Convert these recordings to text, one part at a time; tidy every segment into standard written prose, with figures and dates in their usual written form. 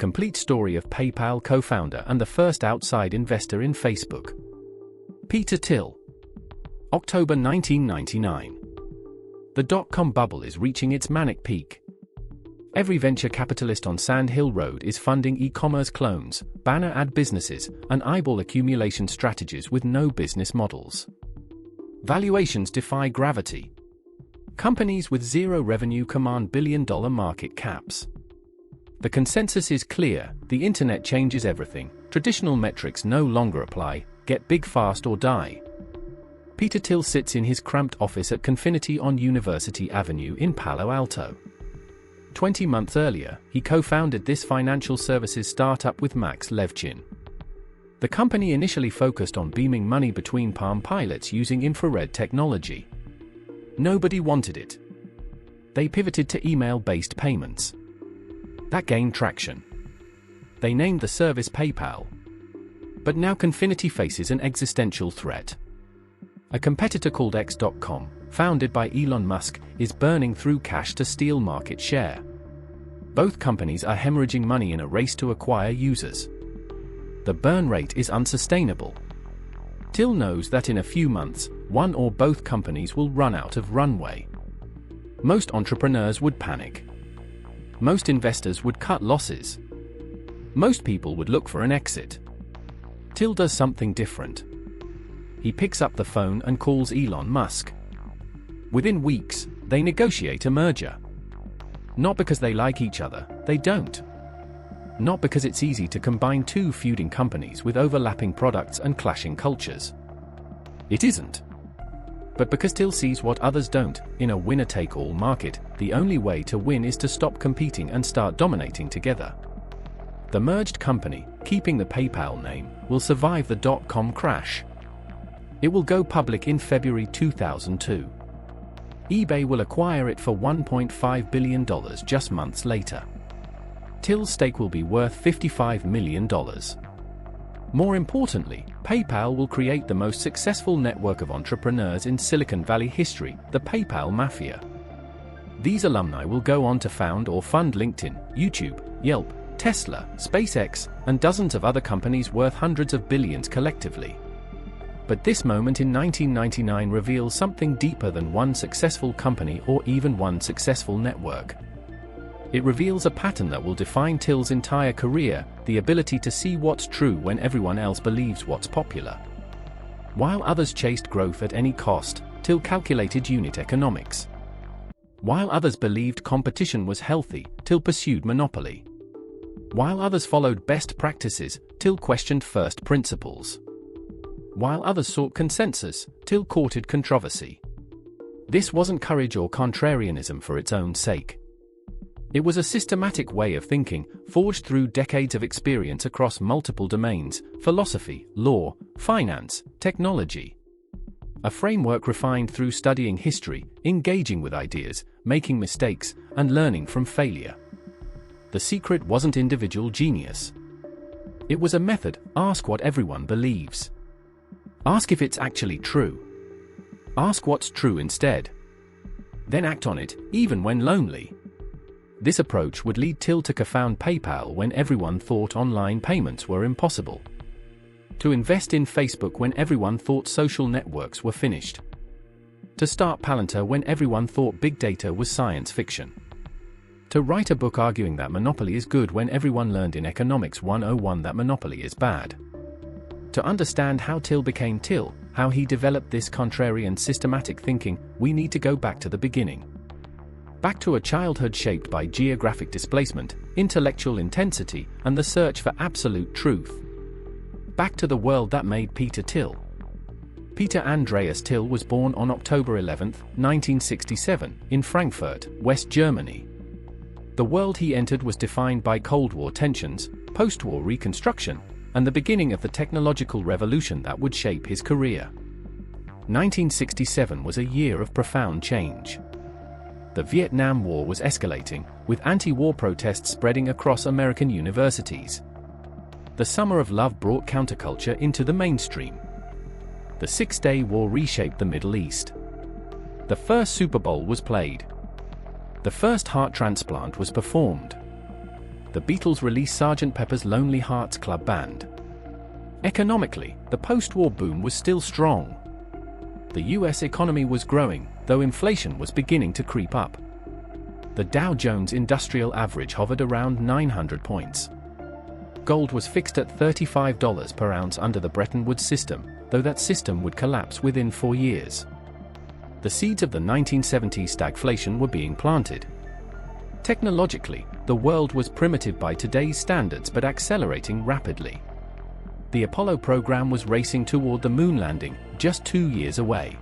complete story of PayPal co-founder and the first outside investor in Facebook. Peter Thiel. October 1999. The dot-com bubble is reaching its manic peak. Every venture capitalist on Sand Hill Road is funding e-commerce clones, banner ad businesses, and eyeball accumulation strategies with no business models. Valuations defy gravity. Companies with zero revenue command billion-dollar market caps. The consensus is clear: the internet changes everything. Traditional metrics no longer apply. Get big fast or die. Peter Thiel sits in his cramped office at Confinity on University Avenue in Palo Alto. 20 months earlier, he co-founded this financial services startup with Max Levchin. The company initially focused on beaming money between Palm Pilots using infrared technology. Nobody wanted it. They pivoted to email-based payments. That gained traction. They named the service PayPal. But now Confinity faces an existential threat. A competitor called Dotcom, founded by Elon Musk, is burning through cash to steal market share. Both companies are hemorrhaging money in a race to acquire users. The burn rate is unsustainable. Thiel knows that in a few months, one or both companies will run out of runway. Most entrepreneurs would panic. Most investors would cut losses. Most people would look for an exit. Thiel does something different. He picks up the phone and calls Elon Musk. Within weeks, they negotiate a merger. Not because they like each other, they don't. Not because it's easy to combine two feuding companies with overlapping products and clashing cultures. It isn't. But because Thiel sees what others don't: in a winner-take-all market, the only way to win is to stop competing and start dominating together. The merged company, keeping the PayPal name, will survive the dot-com crash. It will go public in February 2002. eBay will acquire it for $1.5 billion just months later. Thiel's stake will be worth $55 million. More importantly, PayPal will create the most successful network of entrepreneurs in Silicon Valley history, the PayPal Mafia. These alumni will go on to found or fund LinkedIn, YouTube, Yelp, Tesla, SpaceX, and dozens of other companies worth hundreds of billions collectively. But this moment in 1999 reveals something deeper than one successful company or even one successful network. It reveals a pattern that will define Thiel's entire career: the ability to see what's true when everyone else believes what's popular. While others chased growth at any cost, Thiel calculated unit economics. While others believed competition was healthy, Thiel pursued monopoly. While others followed best practices, Thiel questioned first principles. While others sought consensus, Thiel courted controversy. This wasn't courage or contrarianism for its own sake. It was a systematic way of thinking, forged through decades of experience across multiple domains: philosophy, law, finance, technology. A framework refined through studying history, engaging with ideas, making mistakes, and learning from failure. The secret wasn't individual genius. It was a method: ask what everyone believes. Ask if it's actually true. Ask what's true instead. Then act on it, even when lonely. This approach would lead Thiel to co-found PayPal when everyone thought online payments were impossible. To invest in Facebook when everyone thought social networks were finished. To start Palantir when everyone thought big data was science fiction. To write a book arguing that monopoly is good when everyone learned in Economics 101 that monopoly is bad. To understand how Thiel became Thiel, how he developed this contrarian systematic thinking, we need to go back to the beginning. Back to a childhood shaped by geographic displacement, intellectual intensity, and the search for absolute truth. Back to the world that made Peter Thiel. Peter Andreas Thiel was born on October 11, 1967, in Frankfurt, West Germany. The world he entered was defined by Cold War tensions, post-war reconstruction, and the beginning of the technological revolution that would shape his career. 1967 was a year of profound change. The Vietnam War was escalating, with anti-war protests spreading across American universities. The Summer of Love brought counterculture into the mainstream. The Six-Day War reshaped the Middle East. The first Super Bowl was played. The first heart transplant was performed. the Beatles released Sgt. Pepper's Lonely Hearts Club Band. Economically, the post-war boom was still strong. The US economy was growing, though inflation was beginning to creep up. The Dow Jones Industrial Average hovered around 900 points. Gold was fixed at $35 per ounce under the Bretton Woods system, though that system would collapse within 4 years. The seeds of the 1970s stagflation were being planted. Technologically, the world was primitive by today's standards but accelerating rapidly. The Apollo program was racing toward the moon landing, just 2 years away.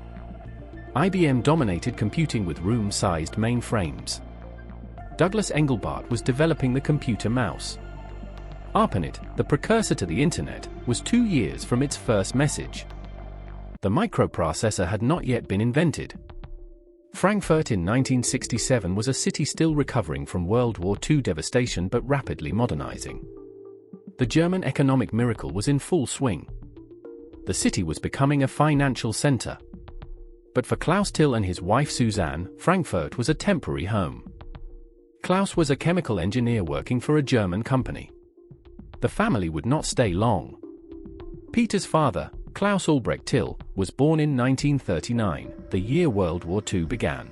IBM dominated computing with room-sized mainframes. Douglas Engelbart was developing the computer mouse. ARPANET, the precursor to the Internet, was 2 years from its first message. The microprocessor had not yet been invented. Frankfurt in 1967 was a city still recovering from World War II devastation but rapidly modernizing. The German economic miracle was in full swing. The city was becoming a financial center. But for Klaus Thiel and his wife Suzanne, Frankfurt was a temporary home. Klaus was a chemical engineer working for a German company. The family would not stay long. Peter's father, Klaus Albrecht Thiel, was born in 1939, the year World War II began.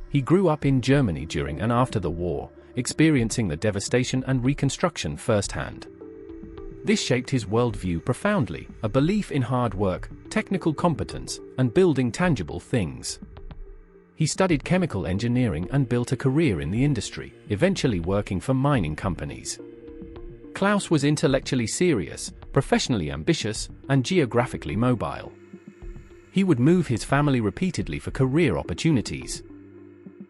He grew up in Germany during and after the war, experiencing the devastation and reconstruction firsthand. This shaped his worldview profoundly, a belief in hard work, technical competence, and building tangible things. He studied chemical engineering and built a career in the industry, eventually working for mining companies. Klaus was intellectually serious, professionally ambitious, and geographically mobile. He would move his family repeatedly for career opportunities.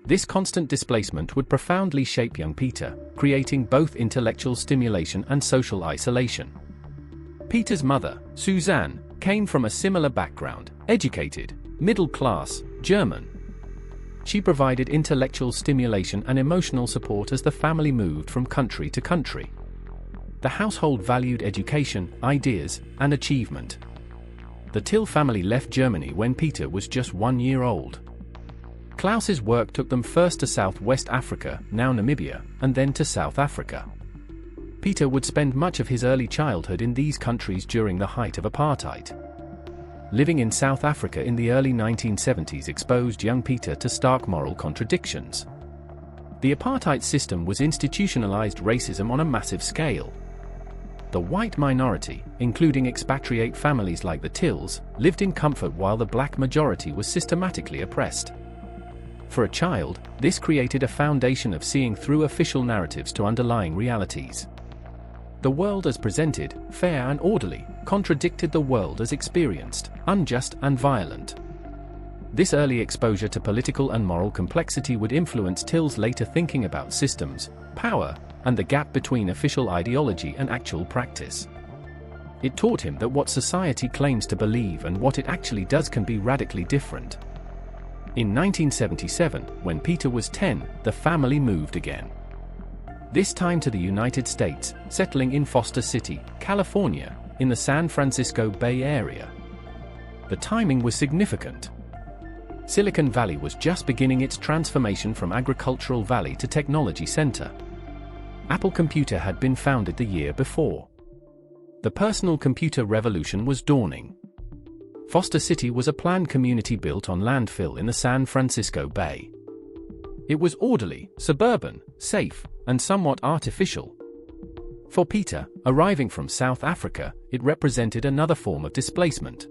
This constant displacement would profoundly shape young Peter, creating both intellectual stimulation and social isolation. Peter's mother, Suzanne, came from a similar background, educated, middle-class, German. She provided intellectual stimulation and emotional support as the family moved from country to country. The household valued education, ideas, and achievement. The Thiel family left Germany when Peter was just 1 year old. Klaus's work took them first to Southwest Africa, now Namibia, and then to South Africa. Peter would spend much of his early childhood in these countries during the height of apartheid. Living in South Africa in the early 1970s exposed young Peter to stark moral contradictions. The apartheid system was institutionalized racism on a massive scale. The white minority, including expatriate families like the Thiels, lived in comfort while the black majority was systematically oppressed. For a child, this created a foundation of seeing through official narratives to underlying realities. The world as presented, fair and orderly, contradicted the world as experienced, unjust and violent. This early exposure to political and moral complexity would influence Thiel's later thinking about systems, power, and the gap between official ideology and actual practice. It taught him that what society claims to believe and what it actually does can be radically different. In 1977, when Peter was 10, the family moved again. This time to the United States, settling in Foster City, California, in the San Francisco Bay Area. The timing was significant. Silicon Valley was just beginning its transformation from agricultural valley to technology center. Apple Computer had been founded the year before. The personal computer revolution was dawning. Foster City was a planned community built on landfill in the San Francisco Bay. It was orderly, suburban, safe, and somewhat artificial. For Peter, arriving from South Africa, it represented another form of displacement.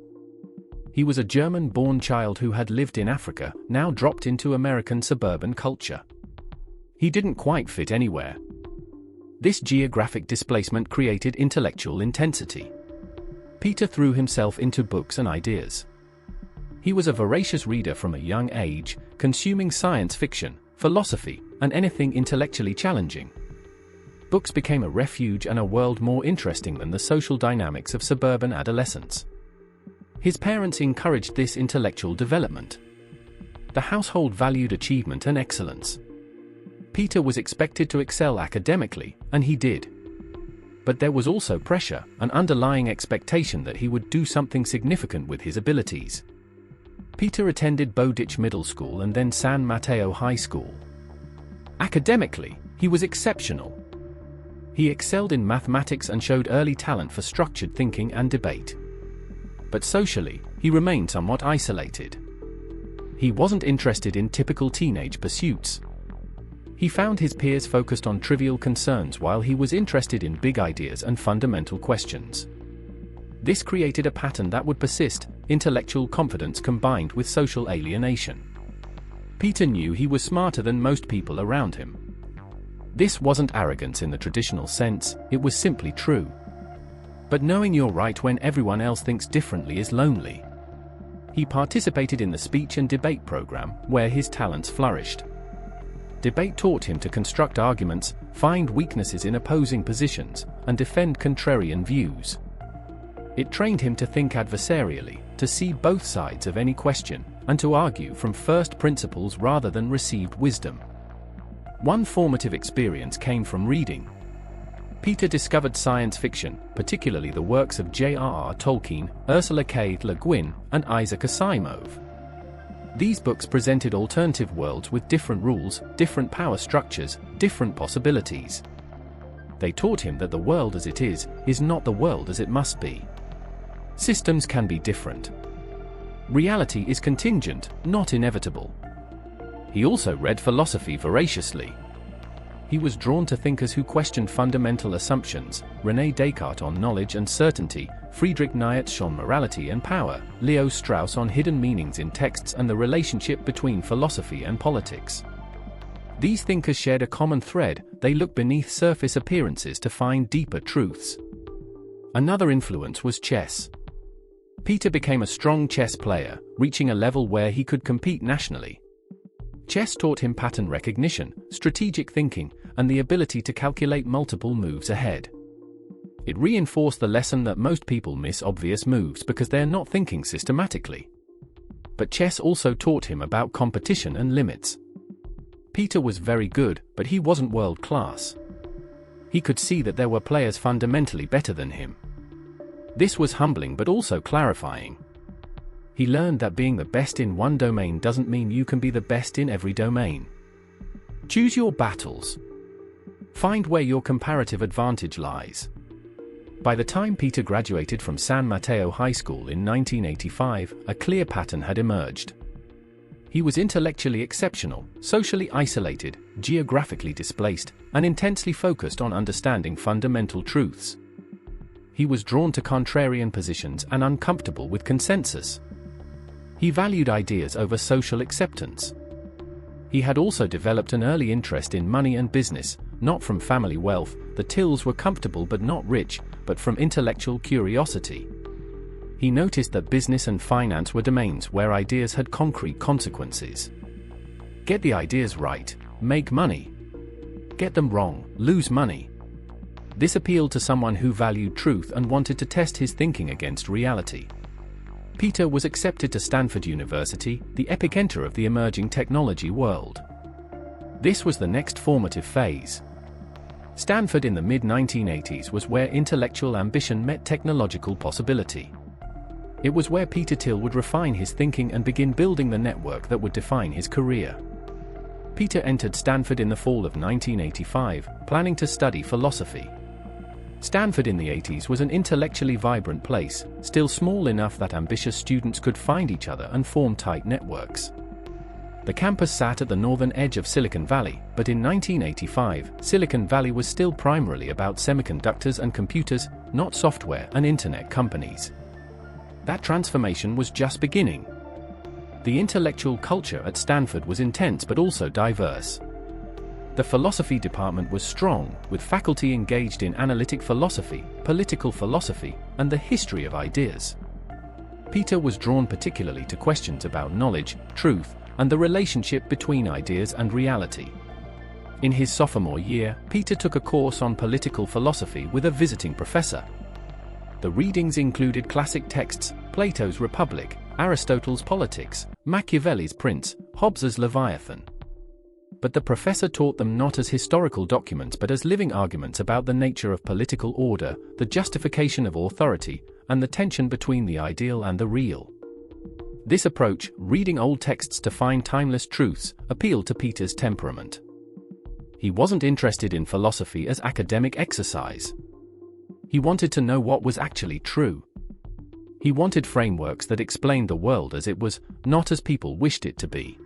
He was a German-born child who had lived in Africa, now dropped into American suburban culture. He didn't quite fit anywhere. This geographic displacement created intellectual intensity. Peter threw himself into books and ideas. He was a voracious reader from a young age, consuming science fiction, philosophy, and anything intellectually challenging. Books became a refuge and a world more interesting than the social dynamics of suburban adolescence. His parents encouraged this intellectual development. The household valued achievement and excellence. Peter was expected to excel academically, and he did. But there was also pressure, an underlying expectation that he would do something significant with his abilities. Peter attended Bowditch Middle School and then San Mateo High School. Academically, he was exceptional. He excelled in mathematics and showed early talent for structured thinking and debate. But socially, he remained somewhat isolated. He wasn't interested in typical teenage pursuits. He found his peers focused on trivial concerns while he was interested in big ideas and fundamental questions. This created a pattern that would persist: intellectual confidence combined with social alienation. Peter knew he was smarter than most people around him. This wasn't arrogance in the traditional sense, it was simply true. But knowing you're right when everyone else thinks differently is lonely. He participated in the speech and debate program, where his talents flourished. Debate taught him to construct arguments, find weaknesses in opposing positions, and defend contrarian views. It trained him to think adversarially, to see both sides of any question, and to argue from first principles rather than received wisdom. One formative experience came from reading. Peter discovered science fiction, particularly the works of J.R.R. Tolkien, Ursula K. Le Guin, and Isaac Asimov. These books presented alternative worlds with different rules, different power structures, different possibilities. They taught him that the world as it is not the world as it must be. Systems can be different. Reality is contingent, not inevitable. He also read philosophy voraciously. He was drawn to thinkers who questioned fundamental assumptions: René Descartes on knowledge and certainty, Friedrich Nietzsche on morality and power, Leo Strauss on hidden meanings in texts and the relationship between philosophy and politics. These thinkers shared a common thread: they looked beneath surface appearances to find deeper truths. Another influence was chess. Peter became a strong chess player, reaching a level where he could compete nationally. Chess taught him pattern recognition, strategic thinking, and the ability to calculate multiple moves ahead. It reinforced the lesson that most people miss obvious moves because they're not thinking systematically. But chess also taught him about competition and limits. Peter was very good, but he wasn't world-class. He could see that there were players fundamentally better than him. This was humbling but also clarifying. He learned that being the best in one domain doesn't mean you can be the best in every domain. Choose your battles. Find where your comparative advantage lies. By the time Peter graduated from San Mateo High School in 1985, a clear pattern had emerged. He was intellectually exceptional, socially isolated, geographically displaced, and intensely focused on understanding fundamental truths. He was drawn to contrarian positions and uncomfortable with consensus. He valued ideas over social acceptance. He had also developed an early interest in money and business, not from family wealth. The Thiels were comfortable but not rich, but from intellectual curiosity. He noticed that business and finance were domains where ideas had concrete consequences. Get the ideas right, make money. Get them wrong, lose money. This appealed to someone who valued truth and wanted to test his thinking against reality. Peter was accepted to Stanford University, the epicenter of the emerging technology world. This was the next formative phase. Stanford in the mid-1980s was where intellectual ambition met technological possibility. It was where Peter Thiel would refine his thinking and begin building the network that would define his career. Peter entered Stanford in the fall of 1985, planning to study philosophy. Stanford in the 80s was an intellectually vibrant place, still small enough that ambitious students could find each other and form tight networks. The campus sat at the northern edge of Silicon Valley, but in 1985, Silicon Valley was still primarily about semiconductors and computers, not software and internet companies. That transformation was just beginning. The intellectual culture at Stanford was intense but also diverse. The philosophy department was strong, with faculty engaged in analytic philosophy, political philosophy, and the history of ideas. Peter was drawn particularly to questions about knowledge, truth, and the relationship between ideas and reality. In his sophomore year, Peter took a course on political philosophy with a visiting professor. The readings included classic texts: Plato's Republic, Aristotle's Politics, Machiavelli's Prince, Hobbes's Leviathan. But the professor taught them not as historical documents but as living arguments about the nature of political order, the justification of authority, and the tension between the ideal and the real. This approach, reading old texts to find timeless truths, appealed to Peter's temperament. He wasn't interested in philosophy as academic exercise. He wanted to know what was actually true. He wanted frameworks that explained the world as it was, not as people wished it to be.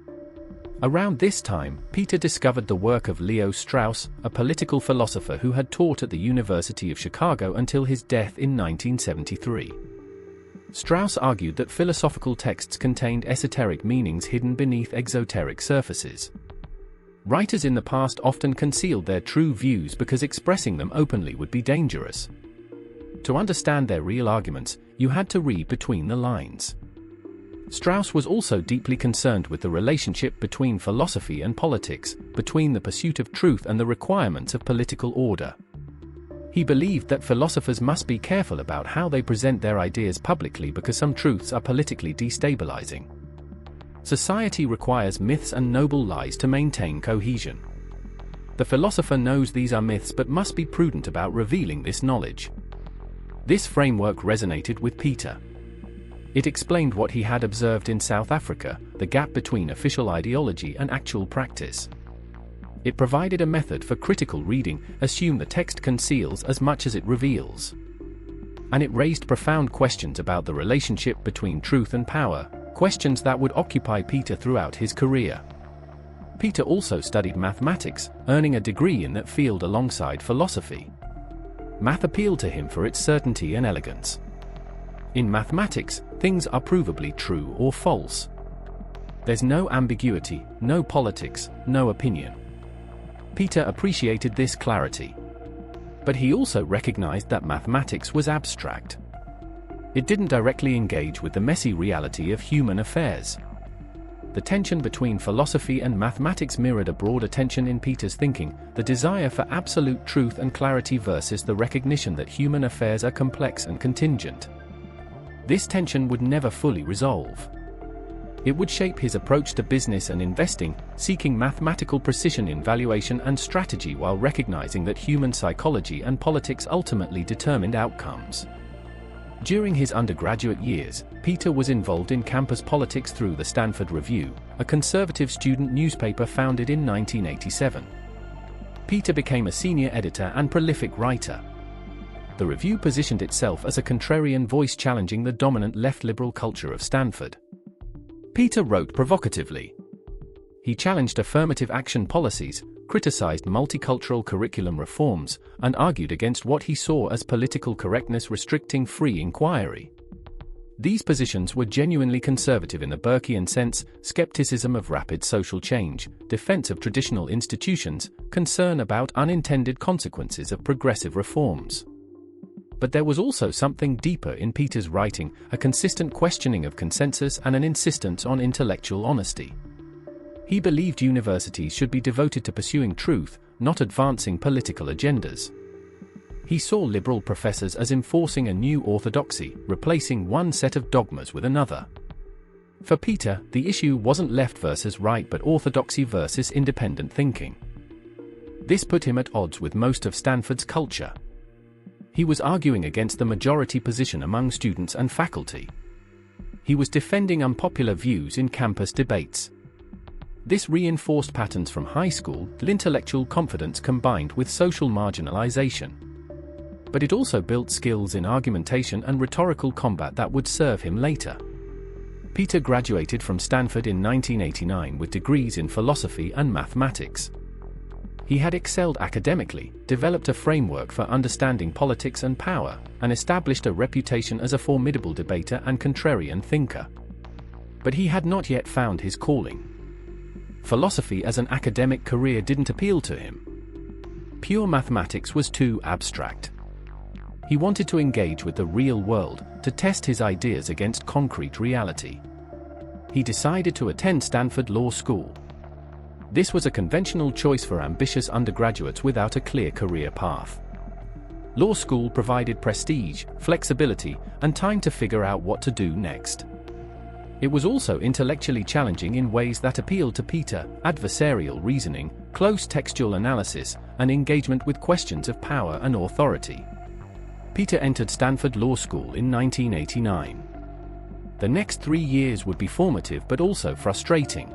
Around this time, Peter discovered the work of Leo Strauss, a political philosopher who had taught at the University of Chicago until his death in 1973. Strauss argued that philosophical texts contained esoteric meanings hidden beneath exoteric surfaces. Writers in the past often concealed their true views because expressing them openly would be dangerous. To understand their real arguments, you had to read between the lines. Strauss was also deeply concerned with the relationship between philosophy and politics, between the pursuit of truth and the requirements of political order. He believed that philosophers must be careful about how they present their ideas publicly because some truths are politically destabilizing. Society requires myths and noble lies to maintain cohesion. The philosopher knows these are myths but must be prudent about revealing this knowledge. This framework resonated with Peter. It explained what he had observed in South Africa, the gap between official ideology and actual practice. It provided a method for critical reading, assume the text conceals as much as it reveals. And it raised profound questions about the relationship between truth and power, questions that would occupy Peter throughout his career. Peter also studied mathematics, earning a degree in that field alongside philosophy. Math appealed to him for its certainty and elegance. In mathematics, things are provably true or false. There's no ambiguity, no politics, no opinion. Peter appreciated this clarity. But he also recognized that mathematics was abstract. It didn't directly engage with the messy reality of human affairs. The tension between philosophy and mathematics mirrored a broader tension in Peter's thinking, the desire for absolute truth and clarity versus the recognition that human affairs are complex and contingent. This tension would never fully resolve. It would shape his approach to business and investing, seeking mathematical precision in valuation and strategy while recognizing that human psychology and politics ultimately determined outcomes. During his undergraduate years, Peter was involved in campus politics through the Stanford Review, a conservative student newspaper founded in 1987. Peter became a senior editor and prolific writer. The Review positioned itself as a contrarian voice challenging the dominant left-liberal culture of Stanford. Peter wrote provocatively. He challenged affirmative action policies, criticized multicultural curriculum reforms, and argued against what he saw as political correctness restricting free inquiry. These positions were genuinely conservative in the Burkean sense: skepticism of rapid social change, defense of traditional institutions, concern about unintended consequences of progressive reforms. But there was also something deeper in Peter's writing, a consistent questioning of consensus and an insistence on intellectual honesty. He believed universities should be devoted to pursuing truth, not advancing political agendas. He saw liberal professors as enforcing a new orthodoxy, replacing one set of dogmas with another. For Peter, the issue wasn't left versus right but orthodoxy versus independent thinking. This put him at odds with most of Stanford's culture. He was arguing against the majority position among students and faculty. He was defending unpopular views in campus debates. This reinforced patterns from high school, intellectual confidence combined with social marginalization. But it also built skills in argumentation and rhetorical combat that would serve him later. Peter graduated from Stanford in 1989 with degrees in philosophy and mathematics. He had excelled academically, developed a framework for understanding politics and power, and established a reputation as a formidable debater and contrarian thinker. But he had not yet found his calling. Philosophy as an academic career didn't appeal to him. Pure mathematics was too abstract. He wanted to engage with the real world, to test his ideas against concrete reality. He decided to attend Stanford Law School. This was a conventional choice for ambitious undergraduates without a clear career path. Law school provided prestige, flexibility, and time to figure out what to do next. It was also intellectually challenging in ways that appealed to Peter: adversarial reasoning, close textual analysis, and engagement with questions of power and authority. Peter entered Stanford Law School in 1989. The next 3 years would be formative but also frustrating.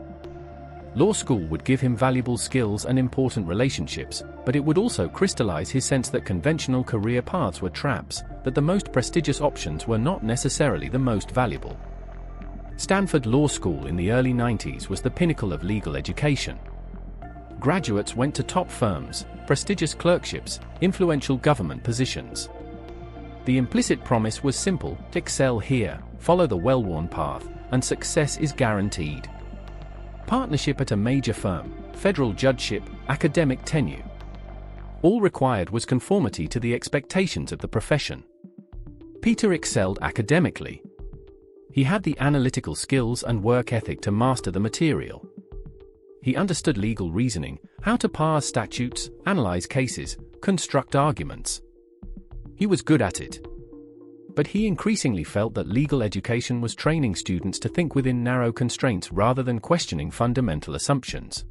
Law school would give him valuable skills and important relationships, but it would also crystallize his sense that conventional career paths were traps, that the most prestigious options were not necessarily the most valuable. Stanford Law School in the early 90s was the pinnacle of legal education. Graduates went to top firms, prestigious clerkships, influential government positions. The implicit promise was simple: excel here, follow the well-worn path, and success is guaranteed. Partnership at a major firm, federal judgeship, academic tenure. All required was conformity to the expectations of the profession. Peter excelled academically. He had the analytical skills and work ethic to master the material. He understood legal reasoning, how to parse statutes, analyze cases, construct arguments. He was good at it. But he increasingly felt that legal education was training students to think within narrow constraints rather than questioning fundamental assumptions.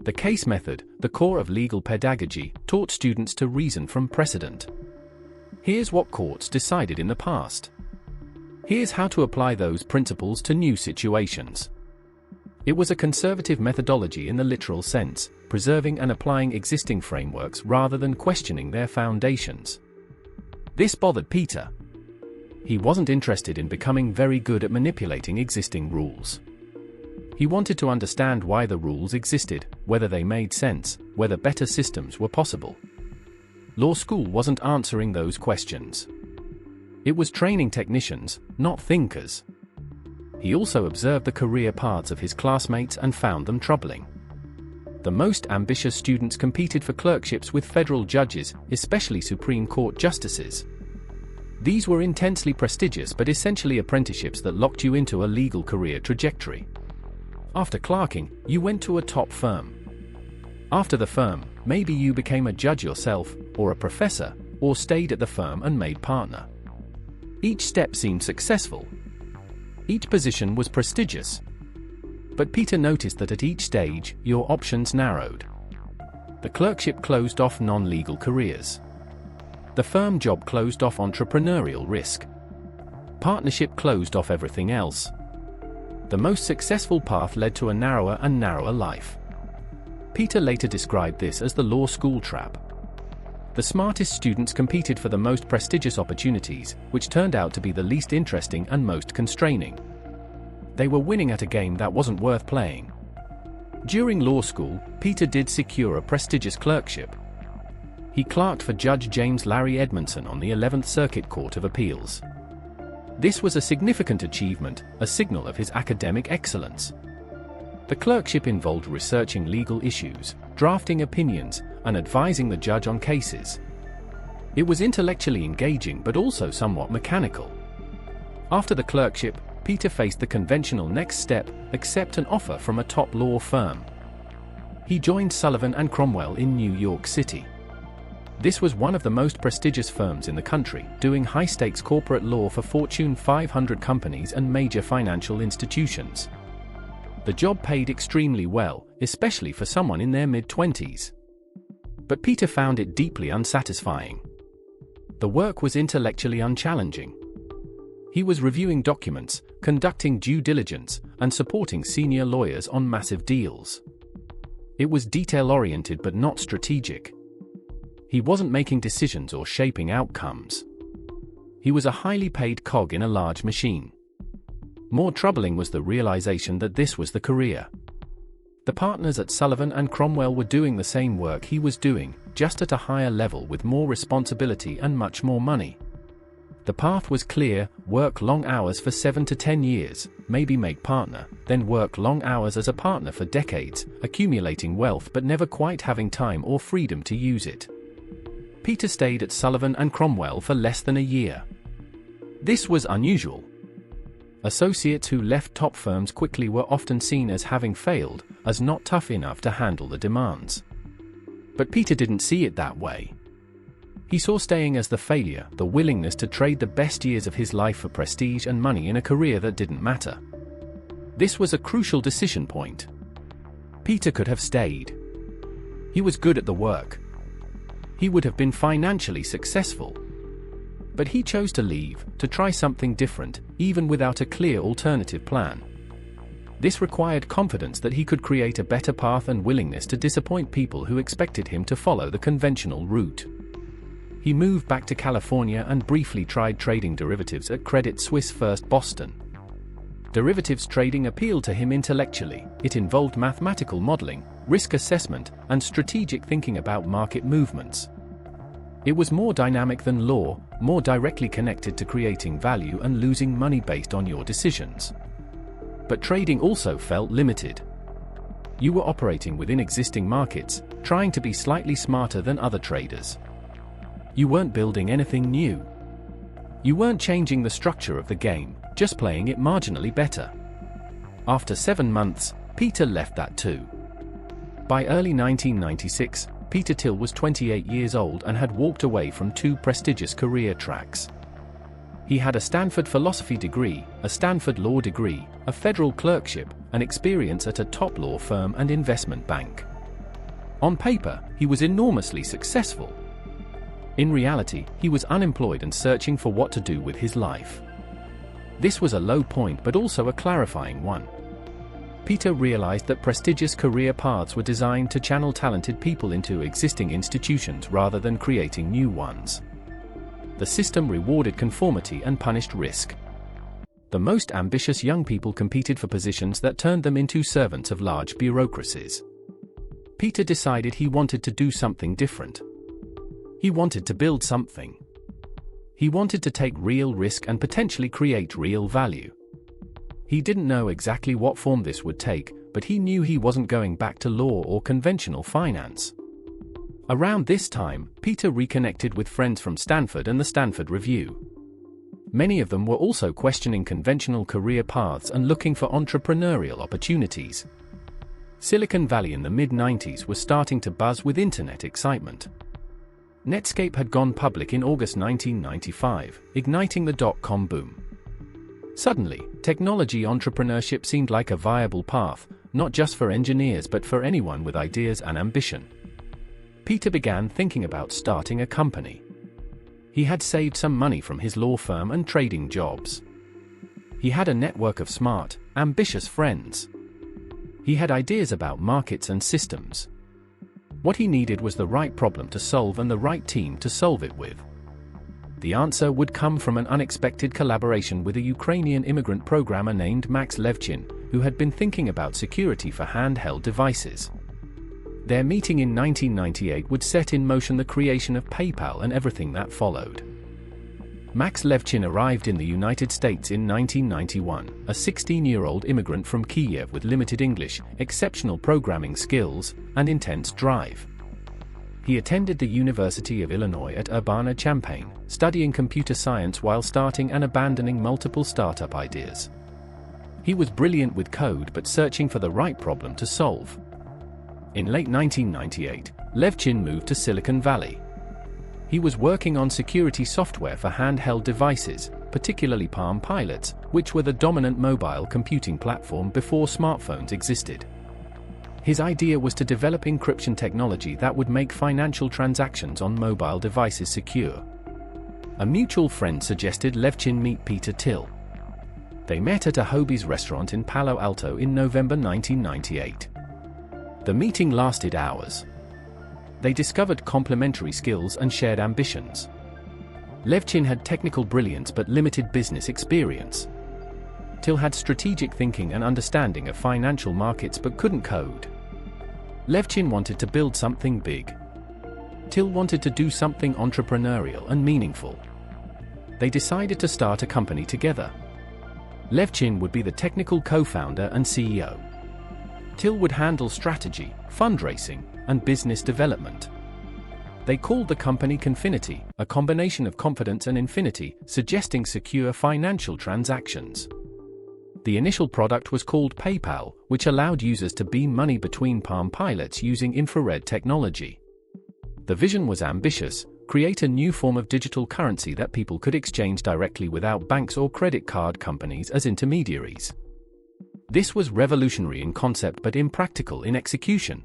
The case method, the core of legal pedagogy, taught students to reason from precedent. Here's what courts decided in the past. Here's how to apply those principles to new situations. It was a conservative methodology in the literal sense, preserving and applying existing frameworks rather than questioning their foundations. This bothered Peter. He wasn't interested in becoming very good at manipulating existing rules. He wanted to understand why the rules existed, whether they made sense, whether better systems were possible. Law school wasn't answering those questions. It was training technicians, not thinkers. He also observed the career paths of his classmates and found them troubling. The most ambitious students competed for clerkships with federal judges, especially Supreme Court justices. These were intensely prestigious but essentially apprenticeships that locked you into a legal career trajectory. After clerking, you went to a top firm. After the firm, maybe you became a judge yourself, or a professor, or stayed at the firm and made partner. Each step seemed successful. Each position was prestigious. But Peter noticed that at each stage, your options narrowed. The clerkship closed off non-legal careers. The firm job closed off entrepreneurial risk. Partnership closed off everything else. The most successful path led to a narrower and narrower life. Peter later described this as the law school trap. The smartest students competed for the most prestigious opportunities, which turned out to be the least interesting and most constraining. They were winning at a game that wasn't worth playing. During law school, Peter did secure a prestigious clerkship. He clerked for Judge James Larry Edmondson on the 11th Circuit Court of Appeals. This was a significant achievement, a signal of his academic excellence. The clerkship involved researching legal issues, drafting opinions, and advising the judge on cases. It was intellectually engaging but also somewhat mechanical. After the clerkship, Peter faced the conventional next step: accept an offer from a top law firm. He joined Sullivan & Cromwell in New York City. This was one of the most prestigious firms in the country, doing high-stakes corporate law for Fortune 500 companies and major financial institutions. The job paid extremely well, especially for someone in their mid-20s. But Peter found it deeply unsatisfying. The work was intellectually unchallenging. He was reviewing documents, conducting due diligence, and supporting senior lawyers on massive deals. It was detail-oriented but not strategic. He wasn't making decisions or shaping outcomes. He was a highly paid cog in a large machine. More troubling was the realization that this was the career. The partners at Sullivan & Cromwell were doing the same work he was doing, just at a higher level with more responsibility and much more money. The path was clear: work long hours for 7 to 10 years, maybe make partner, then work long hours as a partner for decades, accumulating wealth but never quite having time or freedom to use it. Peter stayed at Sullivan & Cromwell for less than a year. This was unusual. Associates who left top firms quickly were often seen as having failed, as not tough enough to handle the demands. But Peter didn't see it that way. He saw staying as the failure, the willingness to trade the best years of his life for prestige and money in a career that didn't matter. This was a crucial decision point. Peter could have stayed. He was good at the work. He would have been financially successful. But he chose to leave, to try something different, even without a clear alternative plan. This required confidence that he could create a better path and willingness to disappoint people who expected him to follow the conventional route. He moved back to California and briefly tried trading derivatives at Credit Suisse First Boston. Derivatives trading appealed to him intellectually. It involved mathematical modeling, risk assessment, and strategic thinking about market movements. It was more dynamic than law, more directly connected to creating value and losing money based on your decisions. But trading also felt limited. You were operating within existing markets, trying to be slightly smarter than other traders. You weren't building anything new. You weren't changing the structure of the game, just playing it marginally better. After 7 months, Peter left that too. By early 1996, Peter Thiel was 28 years old and had walked away from 2 prestigious career tracks. He had a Stanford philosophy degree, a Stanford law degree, a federal clerkship, and experience at a top law firm and investment bank. On paper, he was enormously successful. In reality, he was unemployed and searching for what to do with his life. This was a low point but also a clarifying one. Peter realized that prestigious career paths were designed to channel talented people into existing institutions rather than creating new ones. The system rewarded conformity and punished risk. The most ambitious young people competed for positions that turned them into servants of large bureaucracies. Peter decided he wanted to do something different. He wanted to build something. He wanted to take real risk and potentially create real value. He didn't know exactly what form this would take, but he knew he wasn't going back to law or conventional finance. Around this time, Peter reconnected with friends from Stanford and the Stanford Review. Many of them were also questioning conventional career paths and looking for entrepreneurial opportunities. Silicon Valley in the mid-90s was starting to buzz with internet excitement. Netscape had gone public in August 1995, igniting the dot-com boom. Suddenly, technology entrepreneurship seemed like a viable path, not just for engineers but for anyone with ideas and ambition. Peter began thinking about starting a company. He had saved some money from his law firm and trading jobs. He had a network of smart, ambitious friends. He had ideas about markets and systems. What he needed was the right problem to solve and the right team to solve it with. The answer would come from an unexpected collaboration with a Ukrainian immigrant programmer named Max Levchin, who had been thinking about security for handheld devices. Their meeting in 1998 would set in motion the creation of PayPal and everything that followed. Max Levchin arrived in the United States in 1991, a 16-year-old immigrant from Kiev with limited English, exceptional programming skills, and intense drive. He attended the University of Illinois at Urbana-Champaign, studying computer science while starting and abandoning multiple startup ideas. He was brilliant with code but searching for the right problem to solve. In late 1998, Levchin moved to Silicon Valley. He was working on security software for handheld devices, particularly Palm Pilots, which were the dominant mobile computing platform before smartphones existed. His idea was to develop encryption technology that would make financial transactions on mobile devices secure. A mutual friend suggested Levchin meet Peter Thiel. They met at a Hobie's restaurant in Palo Alto in November 1998. The meeting lasted hours. They discovered complementary skills and shared ambitions. Levchin had technical brilliance but limited business experience. Thiel had strategic thinking and understanding of financial markets but couldn't code. Levchin wanted to build something big. Thiel wanted to do something entrepreneurial and meaningful. They decided to start a company together. Levchin would be the technical co-founder and CEO. Thiel would handle strategy, fundraising, and business development. They called the company Confinity, a combination of confidence and infinity, suggesting secure financial transactions. The initial product was called PayPal, which allowed users to beam money between Palm Pilots using infrared technology. The vision was ambitious: create a new form of digital currency that people could exchange directly without banks or credit card companies as intermediaries. This was revolutionary in concept but impractical in execution.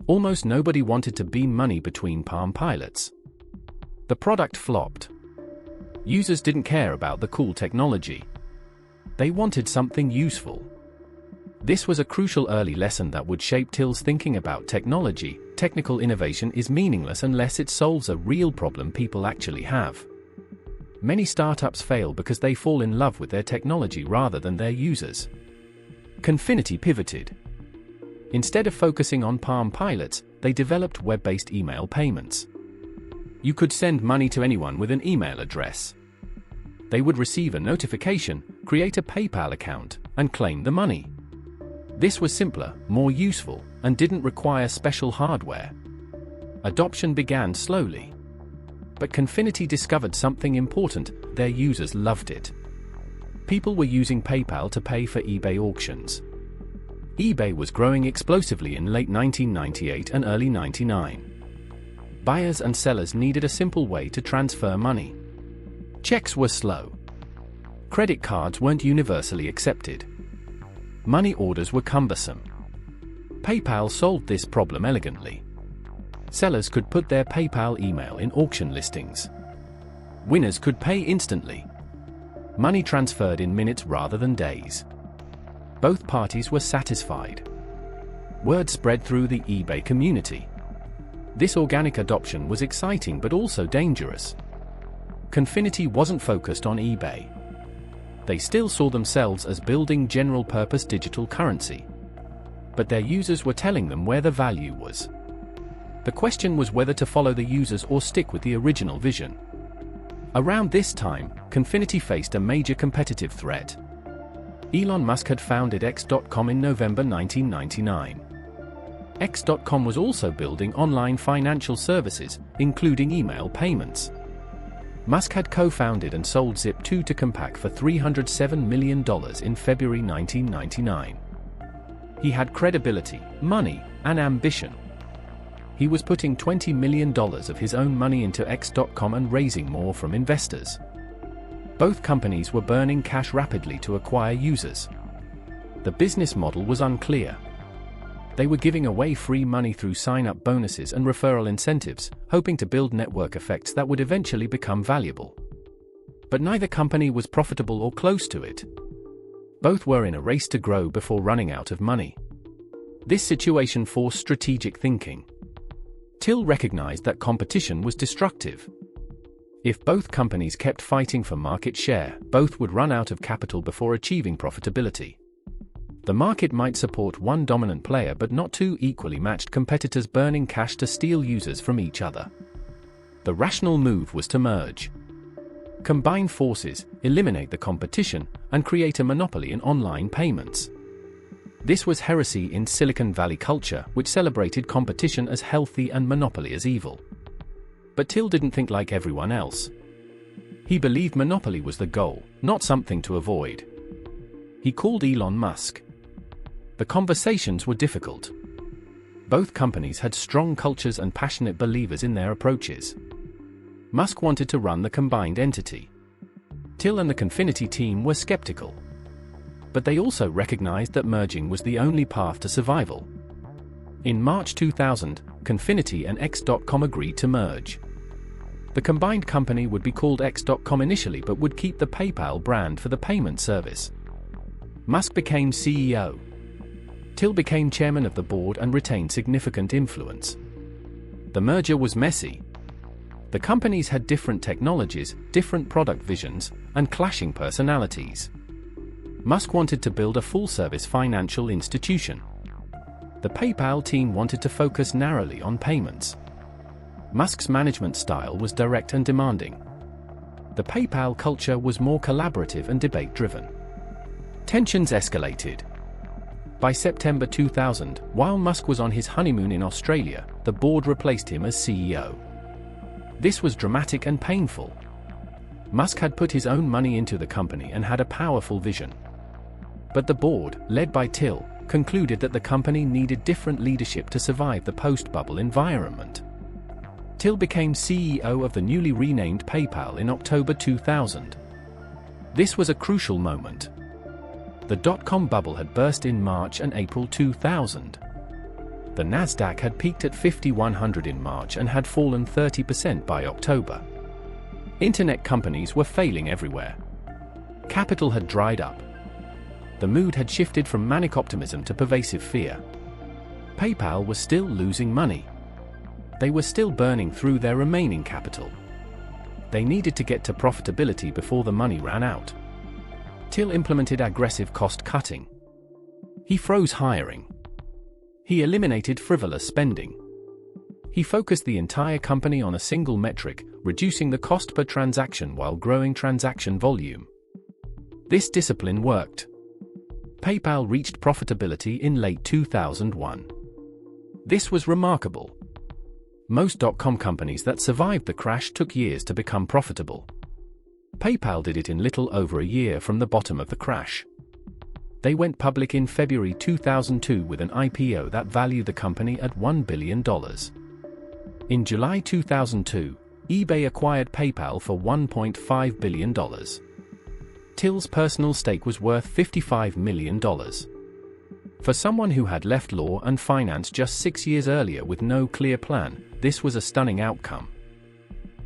Almost nobody wanted to beam money between Palm Pilots. The product flopped. Users didn't care about the cool technology. They wanted something useful. This was a crucial early lesson that would shape Thiel's thinking about technology. Technical innovation is meaningless unless it solves a real problem people actually have. Many startups fail because they fall in love with their technology rather than their users. Confinity pivoted. Instead of focusing on Palm Pilots, they developed web-based email payments. You could send money to anyone with an email address. They would receive a notification, create a PayPal account, and claim the money. This was simpler, more useful, and didn't require special hardware. Adoption began slowly. But Confinity discovered something important: their users loved it. People were using PayPal to pay for eBay auctions. eBay was growing explosively in late 1998 and early 99. Buyers and sellers needed a simple way to transfer money. Checks were slow. Credit cards weren't universally accepted. Money orders were cumbersome. PayPal solved this problem elegantly. Sellers could put their PayPal email in auction listings. Winners could pay instantly. Money transferred in minutes rather than days. Both parties were satisfied. Word spread through the eBay community. This organic adoption was exciting but also dangerous. Confinity wasn't focused on eBay. They still saw themselves as building general-purpose digital currency. But their users were telling them where the value was. The question was whether to follow the users or stick with the original vision. Around this time, Confinity faced a major competitive threat. Elon Musk had founded X.com in November 1999. X.com was also building online financial services, including email payments. Musk had co-founded and sold Zip2 to Compaq for $307 million in February 1999. He had credibility, money, and ambition. He was putting $20 million of his own money into X.com and raising more from investors. Both companies were burning cash rapidly to acquire users. The business model was unclear. They were giving away free money through sign-up bonuses and referral incentives, hoping to build network effects that would eventually become valuable. But neither company was profitable or close to it. Both were in a race to grow before running out of money. This situation forced strategic thinking. Thiel recognized that competition was destructive. If both companies kept fighting for market share, both would run out of capital before achieving profitability. The market might support one dominant player but not two equally matched competitors burning cash to steal users from each other. The rational move was to merge. Combine forces, eliminate the competition, and create a monopoly in online payments. This was heresy in Silicon Valley culture, which celebrated competition as healthy and monopoly as evil. But Thiel didn't think like everyone else. He believed monopoly was the goal, not something to avoid. He called Elon Musk. The conversations were difficult. Both companies had strong cultures and passionate believers in their approaches. Musk wanted to run the combined entity. Thiel and the Confinity team were skeptical. But they also recognized that merging was the only path to survival. In March 2000, Confinity and X.com agreed to merge. The combined company would be called X.com initially but would keep the PayPal brand for the payment service. Musk became CEO. Thiel became chairman of the board and retained significant influence. The merger was messy. The companies had different technologies, different product visions, and clashing personalities. Musk wanted to build a full-service financial institution. The PayPal team wanted to focus narrowly on payments. Musk's management style was direct and demanding. The PayPal culture was more collaborative and debate-driven. Tensions escalated. By September 2000, while Musk was on his honeymoon in Australia, the board replaced him as CEO. This was dramatic and painful. Musk had put his own money into the company and had a powerful vision. But the board, led by Thiel, concluded that the company needed different leadership to survive the post-bubble environment. Thiel became CEO of the newly renamed PayPal in October 2000. This was a crucial moment. The dot-com bubble had burst in March and April 2000. The Nasdaq had peaked at 5,100 in March and had fallen 30% by October. Internet companies were failing everywhere. Capital had dried up. The mood had shifted from manic optimism to pervasive fear. PayPal was still losing money. They were still burning through their remaining capital. They needed to get to profitability before the money ran out. Thiel implemented aggressive cost-cutting. He froze hiring. He eliminated frivolous spending. He focused the entire company on a single metric, reducing the cost per transaction while growing transaction volume. This discipline worked. PayPal reached profitability in late 2001. This was remarkable. Most dot-com companies that survived the crash took years to become profitable. PayPal did it in little over a year from the bottom of the crash. They went public in February 2002 with an IPO that valued the company at $1 billion. In July 2002, eBay acquired PayPal for $1.5 billion. Thiel's personal stake was worth $55 million. For someone who had left law and finance just 6 years earlier with no clear plan, this was a stunning outcome.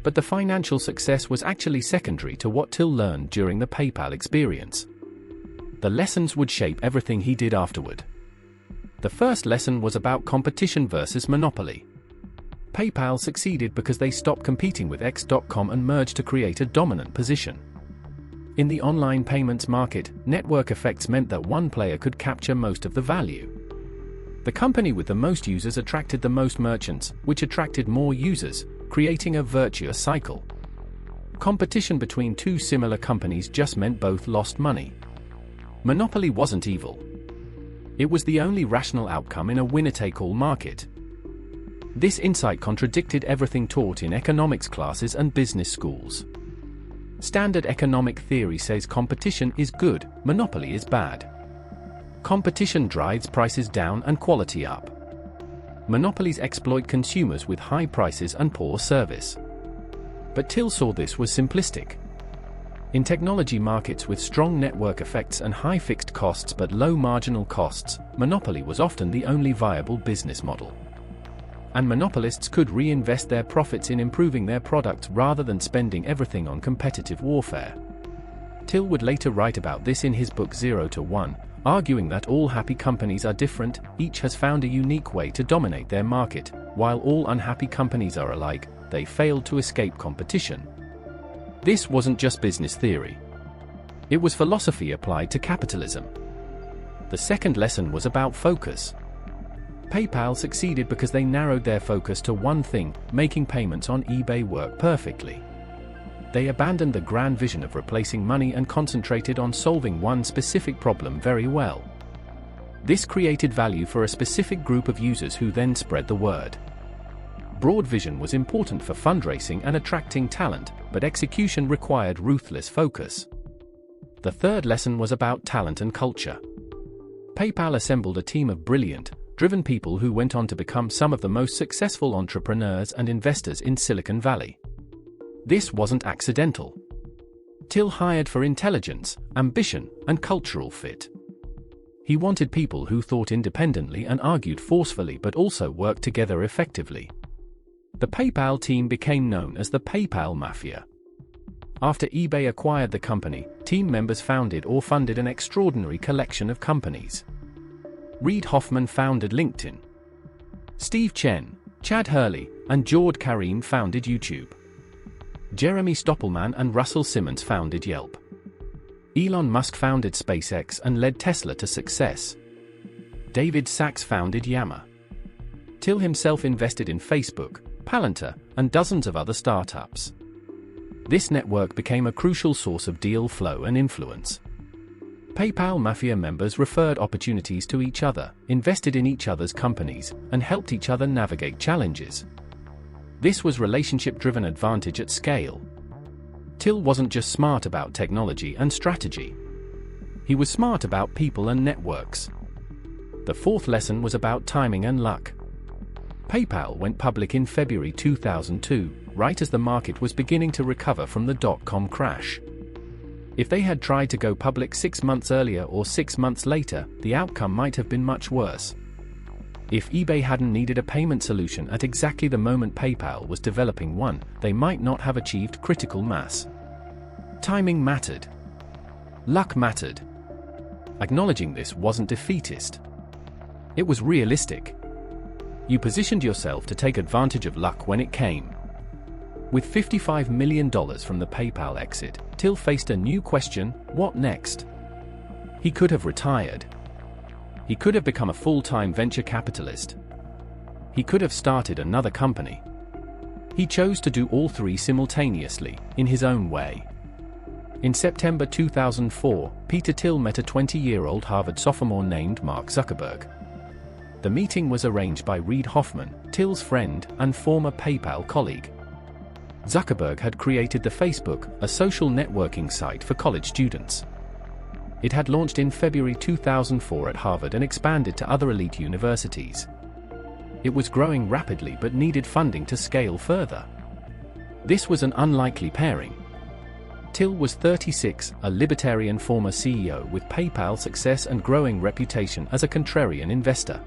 But the financial success was actually secondary to what Thiel learned during the PayPal experience. The lessons would shape everything he did afterward. The first lesson was about competition versus monopoly. PayPal succeeded because they stopped competing with Dotcom and merged to create a dominant position. In the online payments market, network effects meant that one player could capture most of the value. The company with the most users attracted the most merchants, which attracted more users, creating a virtuous cycle. Competition between two similar companies just meant both lost money. Monopoly wasn't evil. It was the only rational outcome in a winner-take-all market. This insight contradicted everything taught in economics classes and business schools. Standard economic theory says competition is good, monopoly is bad. Competition drives prices down and quality up. Monopolies exploit consumers with high prices and poor service. But Thiel saw this was simplistic. In technology markets with strong network effects and high fixed costs but low marginal costs, monopoly was often the only viable business model. And monopolists could reinvest their profits in improving their products rather than spending everything on competitive warfare. Thiel would later write about this in his book 0 to 1, arguing that all happy companies are different, each has found a unique way to dominate their market, while all unhappy companies are alike, they failed to escape competition. This wasn't just business theory. It was philosophy applied to capitalism. The second lesson was about focus. PayPal succeeded because they narrowed their focus to one thing, making payments on eBay work perfectly. They abandoned the grand vision of replacing money and concentrated on solving one specific problem very well. This created value for a specific group of users who then spread the word. Broad vision was important for fundraising and attracting talent, but execution required ruthless focus. The third lesson was about talent and culture. PayPal assembled a team of brilliant, driven people who went on to become some of the most successful entrepreneurs and investors in Silicon Valley. This wasn't accidental. Thiel hired for intelligence, ambition, and cultural fit. He wanted people who thought independently and argued forcefully but also worked together effectively. The PayPal team became known as the PayPal Mafia. After eBay acquired the company, team members founded or funded an extraordinary collection of companies. Reid Hoffman founded LinkedIn. Steve Chen, Chad Hurley, and Jawed Karim founded YouTube. Jeremy Stoppelman and Russell Simmons founded Yelp. Elon Musk founded SpaceX and led Tesla to success. David Sachs founded Yammer. Thiel himself invested in Facebook, Palantir, and dozens of other startups. This network became a crucial source of deal flow and influence. PayPal Mafia members referred opportunities to each other, invested in each other's companies, and helped each other navigate challenges. This was relationship-driven advantage at scale. Thiel wasn't just smart about technology and strategy. He was smart about people and networks. The fourth lesson was about timing and luck. PayPal went public in February 2002, right as the market was beginning to recover from the dot-com crash. If they had tried to go public 6 months earlier or 6 months later, the outcome might have been much worse. If eBay hadn't needed a payment solution at exactly the moment PayPal was developing one, they might not have achieved critical mass. Timing mattered. Luck mattered. Acknowledging this wasn't defeatist. It was realistic. You positioned yourself to take advantage of luck when it came. With $55 million from the PayPal exit, Thiel faced a new question: what next? He could have retired. He could have become a full-time venture capitalist. He could have started another company. He chose to do all three simultaneously, in his own way. In September 2004, Peter Thiel met a 20-year-old Harvard sophomore named Mark Zuckerberg. The meeting was arranged by Reid Hoffman, Thiel's friend and former PayPal colleague. Zuckerberg had created the Facebook, a social networking site for college students. It had launched in February 2004 at Harvard and expanded to other elite universities. It was growing rapidly but needed funding to scale further. This was an unlikely pairing. Thiel was 36, a libertarian former CEO with PayPal success and growing reputation as a contrarian investor.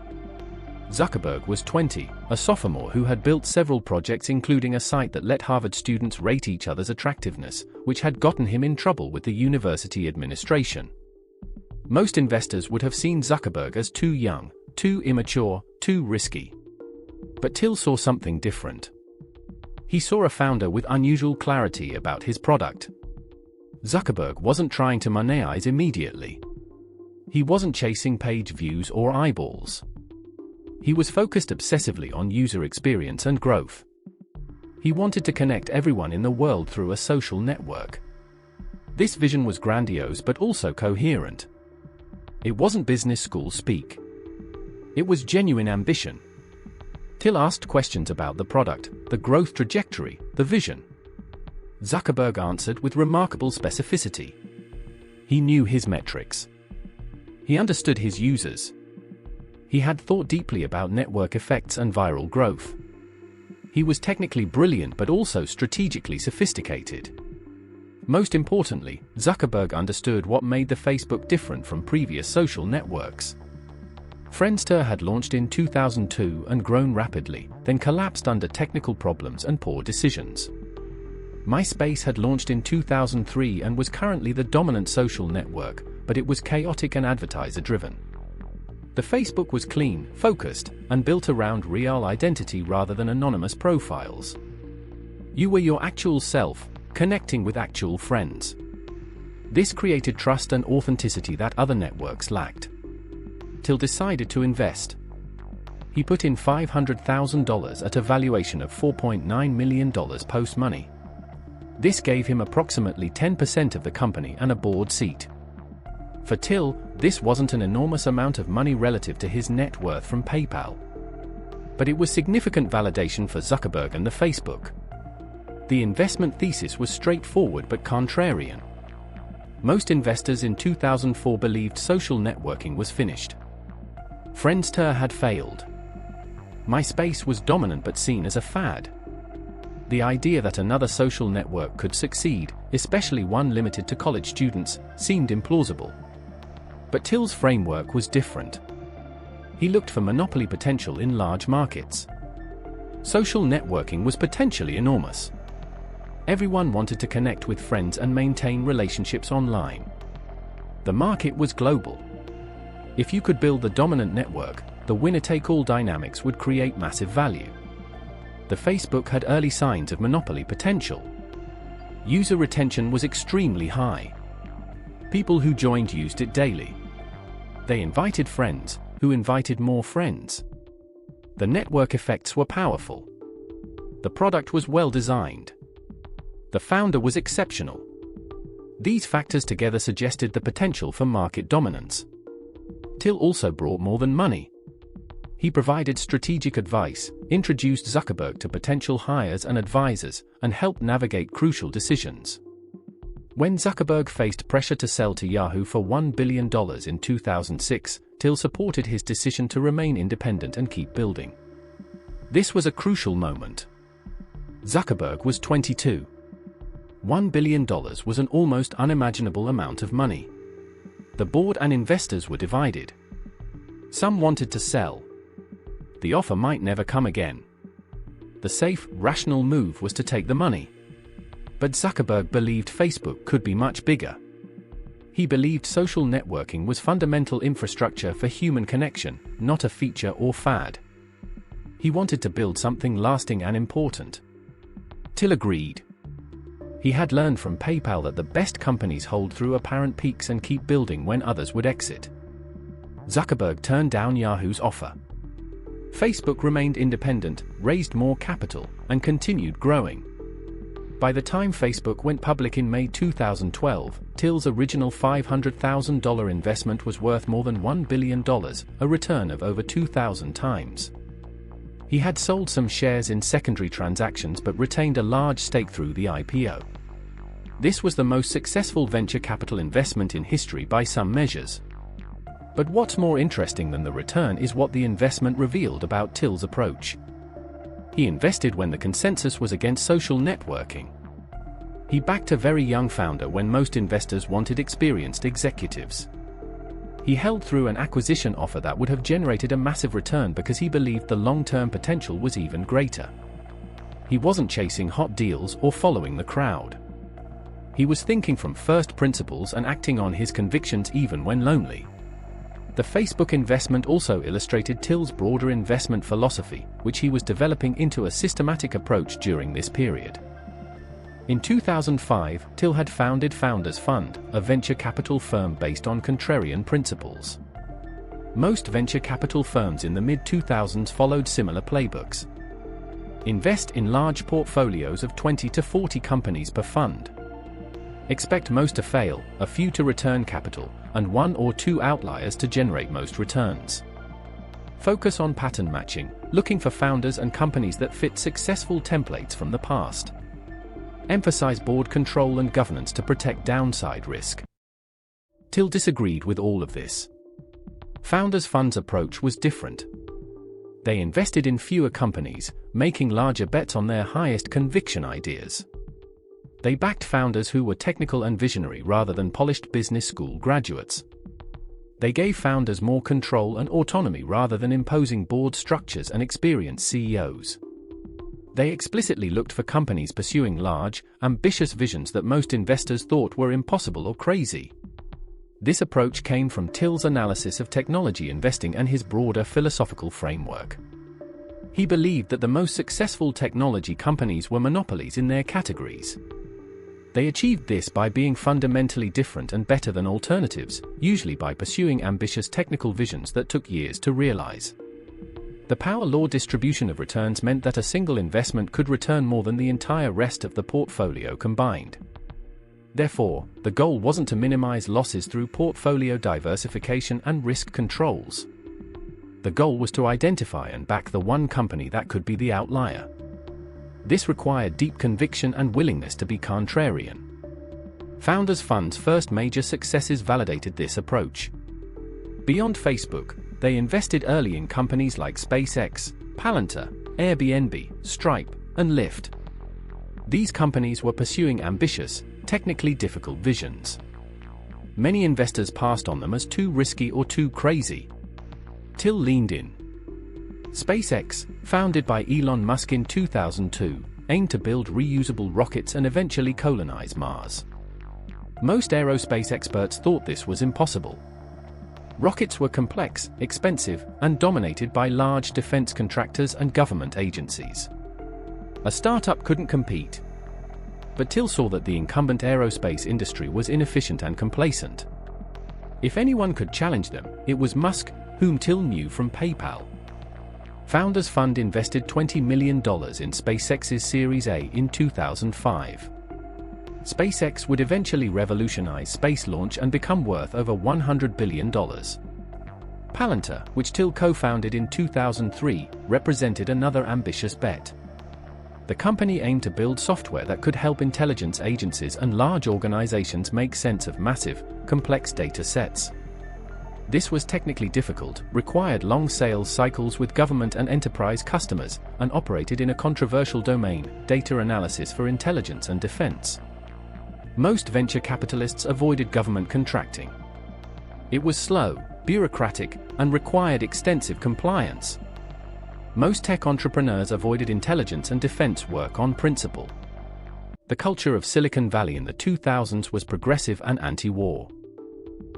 Zuckerberg was 20, a sophomore who had built several projects including a site that let Harvard students rate each other's attractiveness, which had gotten him in trouble with the university administration. Most investors would have seen Zuckerberg as too young, too immature, too risky. But Thiel saw something different. He saw a founder with unusual clarity about his product. Zuckerberg wasn't trying to monetize immediately. He wasn't chasing page views or eyeballs. He was focused obsessively on user experience and growth. He wanted to connect everyone in the world through a social network. This vision was grandiose but also coherent. It wasn't business school speak. It was genuine ambition. Thiel asked questions about the product, the growth trajectory, the vision. Zuckerberg answered with remarkable specificity. He knew his metrics. He understood his users. He had thought deeply about network effects and viral growth. He was technically brilliant but also strategically sophisticated. Most importantly, Zuckerberg understood what made the Facebook different from previous social networks. Friendster had launched in 2002 and grown rapidly, then collapsed under technical problems and poor decisions. MySpace had launched in 2003 and was currently the dominant social network, but it was chaotic and advertiser-driven. The Facebook was clean, focused, and built around real identity rather than anonymous profiles. You were your actual self, connecting with actual friends. This created trust and authenticity that other networks lacked. Thiel decided to invest. He put in $500,000 at a valuation of $4.9 million post-money. This gave him approximately 10% of the company and a board seat. For Thiel, this wasn't an enormous amount of money relative to his net worth from PayPal. But it was significant validation for Zuckerberg and the Facebook. The investment thesis was straightforward but contrarian. Most investors in 2004 believed social networking was finished. Friendster had failed. MySpace was dominant but seen as a fad. The idea that another social network could succeed, especially one limited to college students, seemed implausible. But Thiel's framework was different. He looked for monopoly potential in large markets. Social networking was potentially enormous. Everyone wanted to connect with friends and maintain relationships online. The market was global. If you could build the dominant network, the winner-take-all dynamics would create massive value. The Facebook had early signs of monopoly potential. User retention was extremely high. People who joined used it daily. They invited friends, who invited more friends. The network effects were powerful. The product was well designed. The founder was exceptional. These factors together suggested the potential for market dominance. Thiel also brought more than money. He provided strategic advice, introduced Zuckerberg to potential hires and advisors, and helped navigate crucial decisions. When Zuckerberg faced pressure to sell to Yahoo for $1 billion in 2006, Thiel supported his decision to remain independent and keep building. This was a crucial moment. Zuckerberg was 22. $1 billion was an almost unimaginable amount of money. The board and investors were divided. Some wanted to sell. The offer might never come again. The safe, rational move was to take the money. But Zuckerberg believed Facebook could be much bigger. He believed social networking was fundamental infrastructure for human connection, not a feature or fad. He wanted to build something lasting and important. Thiel agreed. He had learned from PayPal that the best companies hold through apparent peaks and keep building when others would exit. Zuckerberg turned down Yahoo's offer. Facebook remained independent, raised more capital, and continued growing. By the time Facebook went public in May 2012, Thiel's original $500,000 investment was worth more than $1 billion, a return of over 2,000 times. He had sold some shares in secondary transactions but retained a large stake through the IPO. This was the most successful venture capital investment in history by some measures. But what's more interesting than the return is what the investment revealed about Thiel's approach. He invested when the consensus was against social networking. He backed a very young founder when most investors wanted experienced executives. He held through an acquisition offer that would have generated a massive return because he believed the long-term potential was even greater. He wasn't chasing hot deals or following the crowd. He was thinking from first principles and acting on his convictions even when lonely. The Facebook investment also illustrated Thiel's broader investment philosophy, which he was developing into a systematic approach during this period. In 2005, Thiel had founded Founders Fund, a venture capital firm based on Contrarian principles. Most venture capital firms in the mid-2000s followed similar playbooks. Invest in large portfolios of 20 to 40 companies per fund. Expect most to fail, a few to return capital, and one or two outliers to generate most returns. Focus on pattern matching, looking for founders and companies that fit successful templates from the past. Emphasize board control and governance to protect downside risk. Thiel disagreed with all of this. Founders Fund's approach was different. They invested in fewer companies, making larger bets on their highest conviction ideas. They backed founders who were technical and visionary rather than polished business school graduates. They gave founders more control and autonomy rather than imposing board structures and experienced CEOs. They explicitly looked for companies pursuing large, ambitious visions that most investors thought were impossible or crazy. This approach came from Thiel's analysis of technology investing and his broader philosophical framework. He believed that the most successful technology companies were monopolies in their categories. They achieved this by being fundamentally different and better than alternatives, usually by pursuing ambitious technical visions that took years to realize. The power law distribution of returns meant that a single investment could return more than the entire rest of the portfolio combined. Therefore, the goal wasn't to minimize losses through portfolio diversification and risk controls. The goal was to identify and back the one company that could be the outlier. This required deep conviction and willingness to be contrarian. Founders Fund's first major successes validated this approach. Beyond Facebook, they invested early in companies like SpaceX, Palantir, Airbnb, Stripe, and Lyft. These companies were pursuing ambitious, technically difficult visions. Many investors passed on them as too risky or too crazy. Thiel leaned in. SpaceX, founded by Elon Musk in 2002, aimed to build reusable rockets and eventually colonize Mars. Most aerospace experts thought this was impossible. Rockets were complex, expensive, and dominated by large defense contractors and government agencies. A startup couldn't compete. But Thiel saw that the incumbent aerospace industry was inefficient and complacent. If anyone could challenge them, it was Musk, whom Thiel knew from PayPal. Founders Fund invested $20 million in SpaceX's Series A in 2005. SpaceX would eventually revolutionize space launch and become worth over $100 billion. Palantir, which Thiel co-founded in 2003, represented another ambitious bet. The company aimed to build software that could help intelligence agencies and large organizations make sense of massive, complex data sets. This was technically difficult, required long sales cycles with government and enterprise customers, and operated in a controversial domain, data analysis for intelligence and defense. Most venture capitalists avoided government contracting. It was slow, bureaucratic, and required extensive compliance. Most tech entrepreneurs avoided intelligence and defense work on principle. The culture of Silicon Valley in the 2000s was progressive and anti-war.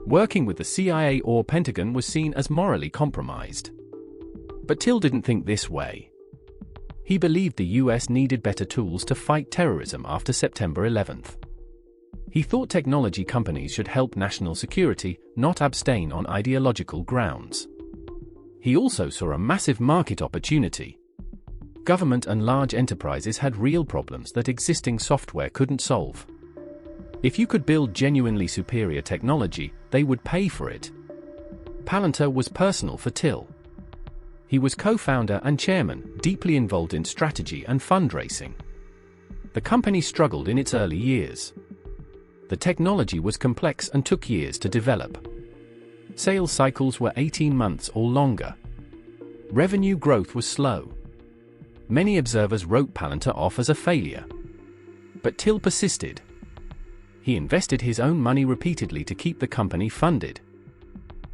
Working with the CIA or Pentagon was seen as morally compromised. But Thiel didn't think this way. He believed the US needed better tools to fight terrorism after September 11th. He thought technology companies should help national security, not abstain on ideological grounds. He also saw a massive market opportunity. Government and large enterprises had real problems that existing software couldn't solve. If you could build genuinely superior technology, they would pay for it. Palantir was personal for Thiel. He was co-founder and chairman, deeply involved in strategy and fundraising. The company struggled in its early years. The technology was complex and took years to develop. Sales cycles were 18 months or longer. Revenue growth was slow. Many observers wrote Palantir off as a failure. But Thiel persisted. He invested his own money repeatedly to keep the company funded.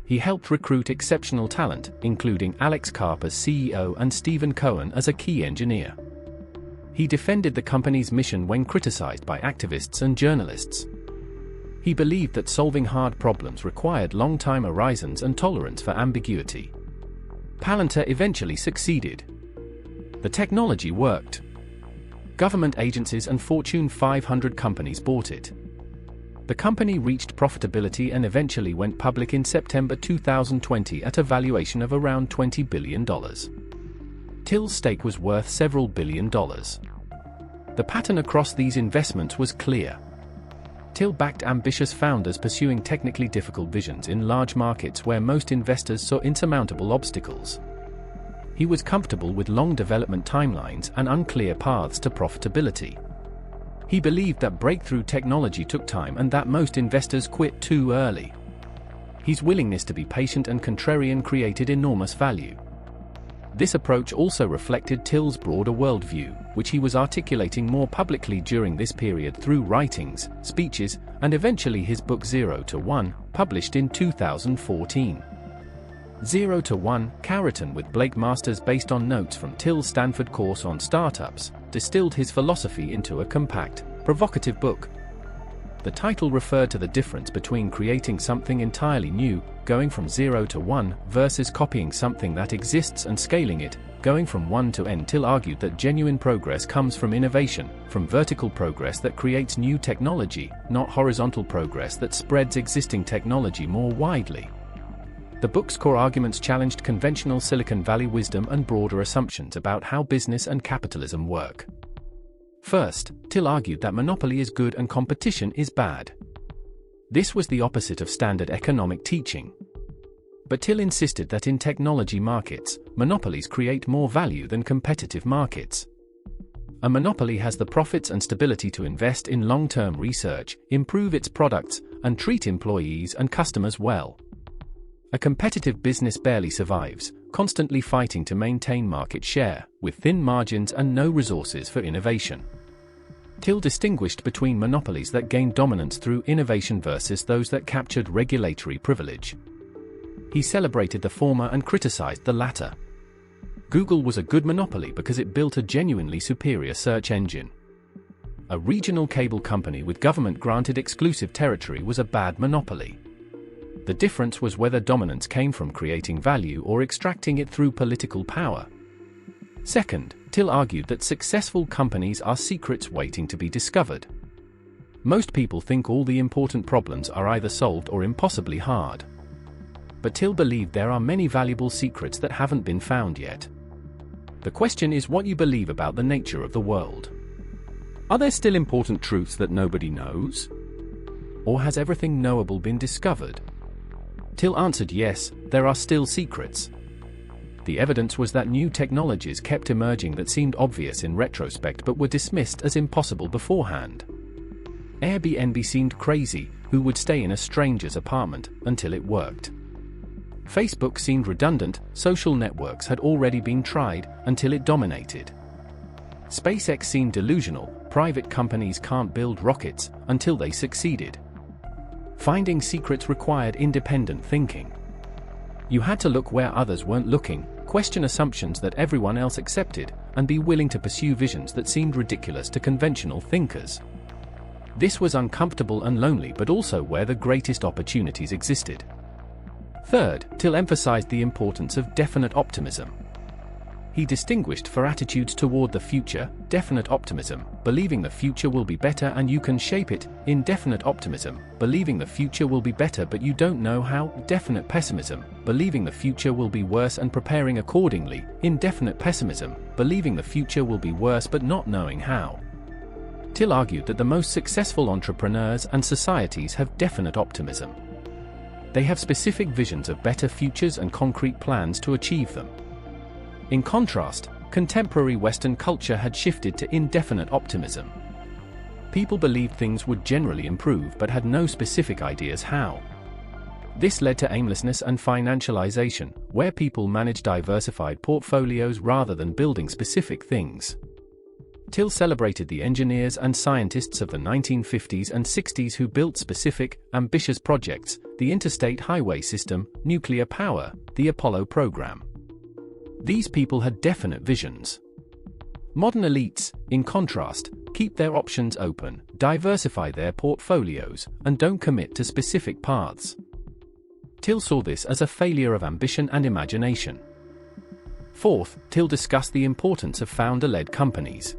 He helped recruit exceptional talent, including Alex Karp as CEO and Stephen Cohen as a key engineer. He defended the company's mission when criticized by activists and journalists. He believed that solving hard problems required long time horizons and tolerance for ambiguity. Palantir eventually succeeded. The technology worked. Government agencies and Fortune 500 companies bought it. The company reached profitability and eventually went public in September 2020 at a valuation of around $20 billion. Thiel's stake was worth several $billion. The pattern across these investments was clear. Thiel backed ambitious founders pursuing technically difficult visions in large markets where most investors saw insurmountable obstacles. He was comfortable with long development timelines and unclear paths to profitability. He believed that breakthrough technology took time and that most investors quit too early. His willingness to be patient and contrarian created enormous value. This approach also reflected Thiel's broader worldview, which he was articulating more publicly during this period through writings, speeches, and eventually his book 0 to 1, published in 2014. 0 to 1, Written with Blake Masters based on notes from Thiel's Stanford course on startups, distilled his philosophy into a compact, provocative book. The title referred to the difference between creating something entirely new, going from 0 to 1, versus copying something that exists and scaling it, going from 1 to n. Thiel argued that genuine progress comes from innovation, from vertical progress that creates new technology, not horizontal progress that spreads existing technology more widely. The book's core arguments challenged conventional Silicon Valley wisdom and broader assumptions about how business and capitalism work. First, Thiel argued that monopoly is good and competition is bad. This was the opposite of standard economic teaching. But Thiel insisted that in technology markets, monopolies create more value than competitive markets. A monopoly has the profits and stability to invest in long-term research, improve its products, and treat employees and customers well. A competitive business barely survives, constantly fighting to maintain market share, with thin margins and no resources for innovation. Thiel distinguished between monopolies that gained dominance through innovation versus those that captured regulatory privilege. He celebrated the former and criticized the latter. Google was a good monopoly because it built a genuinely superior search engine. A regional cable company with government-granted exclusive territory was a bad monopoly. The difference was whether dominance came from creating value or extracting it through political power. Second, Thiel argued that successful companies are secrets waiting to be discovered. Most people think all the important problems are either solved or impossibly hard. But Thiel believed there are many valuable secrets that haven't been found yet. The question is what you believe about the nature of the world. Are there still important truths that nobody knows? Or has everything knowable been discovered? Thiel answered yes, there are still secrets. The evidence was that new technologies kept emerging that seemed obvious in retrospect but were dismissed as impossible beforehand. Airbnb seemed crazy, who would stay in a stranger's apartment, until it worked. Facebook seemed redundant, social networks had already been tried, until it dominated. SpaceX seemed delusional, private companies can't build rockets, until they succeeded. Finding secrets required independent thinking. You had to look where others weren't looking, question assumptions that everyone else accepted, and be willing to pursue visions that seemed ridiculous to conventional thinkers. This was uncomfortable and lonely, but also where the greatest opportunities existed. Third, Thiel emphasized the importance of definite optimism. He distinguished for attitudes toward the future: definite optimism, believing the future will be better and you can shape it; indefinite optimism, believing the future will be better but you don't know how; definite pessimism, believing the future will be worse and preparing accordingly; indefinite pessimism, believing the future will be worse but not knowing how. Thiel argued that the most successful entrepreneurs and societies have definite optimism. They have specific visions of better futures and concrete plans to achieve them. In contrast, contemporary Western culture had shifted to indefinite optimism. People believed things would generally improve but had no specific ideas how. This led to aimlessness and financialization, where people managed diversified portfolios rather than building specific things. Thiel celebrated the engineers and scientists of the 1950s and 60s who built specific, ambitious projects: the interstate highway system, nuclear power, the Apollo program. These people had definite visions. Modern elites, in contrast, keep their options open, diversify their portfolios, and don't commit to specific paths. Thiel saw this as a failure of ambition and imagination. Fourth, Thiel discussed the importance of founder-led companies.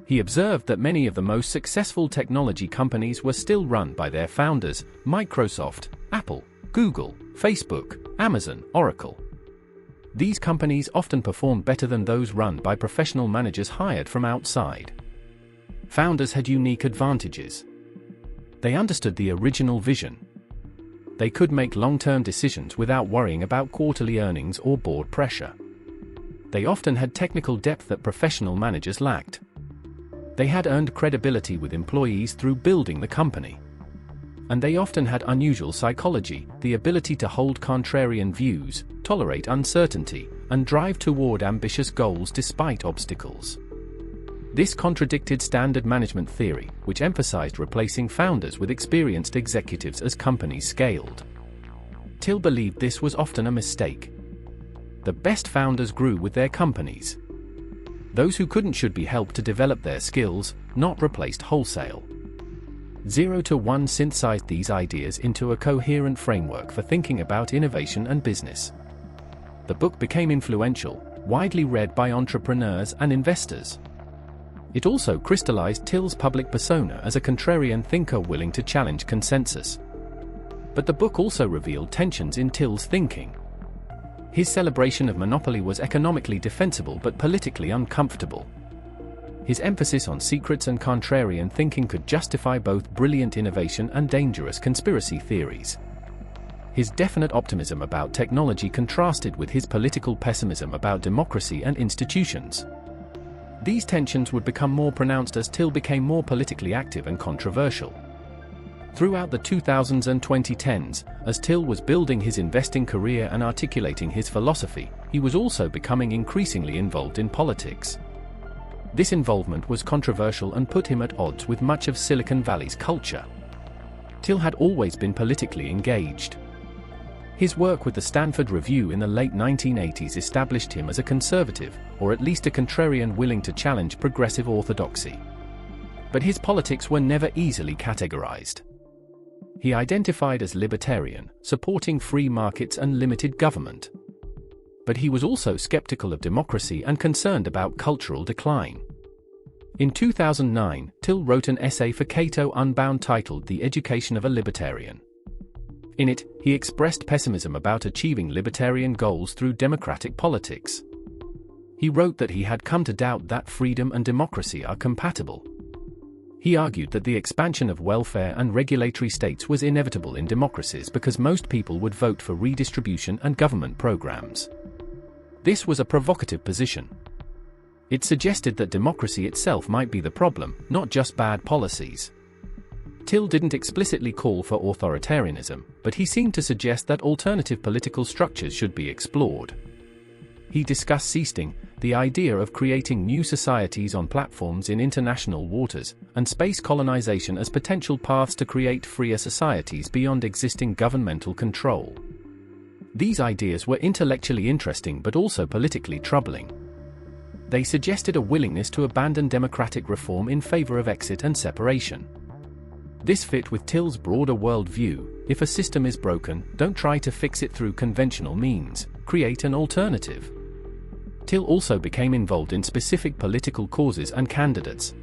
He observed that many of the most successful technology companies were still run by their founders: Microsoft, Apple, Google, Facebook, Amazon, Oracle. These companies often performed better than those run by professional managers hired from outside. Founders had unique advantages. They understood the original vision. They could make long-term decisions without worrying about quarterly earnings or board pressure. They often had technical depth that professional managers lacked. They had earned credibility with employees through building the company. And they often had unusual psychology, the ability to hold contrarian views, tolerate uncertainty, and drive toward ambitious goals despite obstacles. This contradicted standard management theory, which emphasized replacing founders with experienced executives as companies scaled. Thiel believed this was often a mistake. The best founders grew with their companies. Those who couldn't should be helped to develop their skills, not replaced wholesale. 0 to 1 synthesized these ideas into a coherent framework for thinking about innovation and business. The book became influential, widely read by entrepreneurs and investors. It also crystallized Thiel's public persona as a contrarian thinker willing to challenge consensus. But the book also revealed tensions in Thiel's thinking. His celebration of monopoly was economically defensible but politically uncomfortable. His emphasis on secrets and contrarian thinking could justify both brilliant innovation and dangerous conspiracy theories. His definite optimism about technology contrasted with his political pessimism about democracy and institutions. These tensions would become more pronounced as Thiel became more politically active and controversial. Throughout the 2000s and 2010s, as Thiel was building his investing career and articulating his philosophy, he was also becoming increasingly involved in politics. This involvement was controversial and put him at odds with much of Silicon Valley's culture. Thiel had always been politically engaged. His work with the Stanford Review in the late 1980s established him as a conservative, or at least a contrarian willing to challenge progressive orthodoxy. But his politics were never easily categorized. He identified as libertarian, supporting free markets and limited government. But he was also skeptical of democracy and concerned about cultural decline. In 2009, Thiel wrote an essay for Cato Unbound titled The Education of a Libertarian. In it, he expressed pessimism about achieving libertarian goals through democratic politics. He wrote that he had come to doubt that freedom and democracy are compatible. He argued that the expansion of welfare and regulatory states was inevitable in democracies because most people would vote for redistribution and government programs. This was a provocative position. It suggested that democracy itself might be the problem, not just bad policies. Thiel didn't explicitly call for authoritarianism, but he seemed to suggest that alternative political structures should be explored. He discussed seesting, the idea of creating new societies on platforms in international waters, and space colonization as potential paths to create freer societies beyond existing governmental control. These ideas were intellectually interesting but also politically troubling. They suggested a willingness to abandon democratic reform in favor of exit and separation. This fit with Thiel's broader worldview: if a system is broken, don't try to fix it through conventional means, create an alternative. Thiel also became involved in specific political causes and candidates.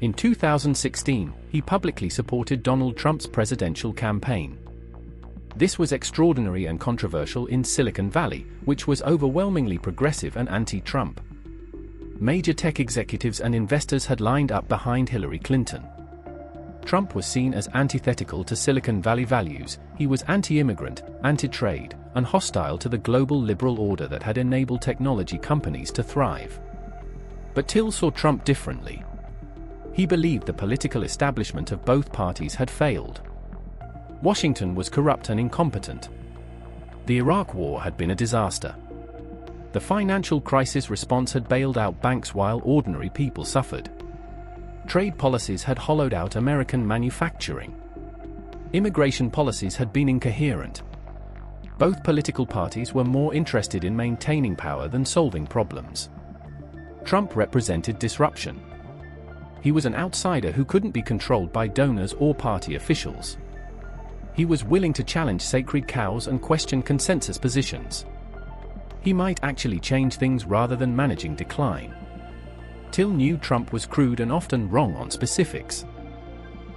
In 2016, he publicly supported Donald Trump's presidential campaign. This was extraordinary and controversial in Silicon Valley, which was overwhelmingly progressive and anti-Trump. Major tech executives and investors had lined up behind Hillary Clinton. Trump was seen as antithetical to Silicon Valley values. He was anti-immigrant, anti-trade, and hostile to the global liberal order that had enabled technology companies to thrive. But Thiel saw Trump differently. He believed the political establishment of both parties had failed. Washington was corrupt and incompetent. The Iraq War had been a disaster. The financial crisis response had bailed out banks while ordinary people suffered. Trade policies had hollowed out American manufacturing. Immigration policies had been incoherent. Both political parties were more interested in maintaining power than solving problems. Trump represented disruption. He was an outsider who couldn't be controlled by donors or party officials. He was willing to challenge sacred cows and question consensus positions. He might actually change things rather than managing decline. Thiel knew Trump was crude and often wrong on specifics.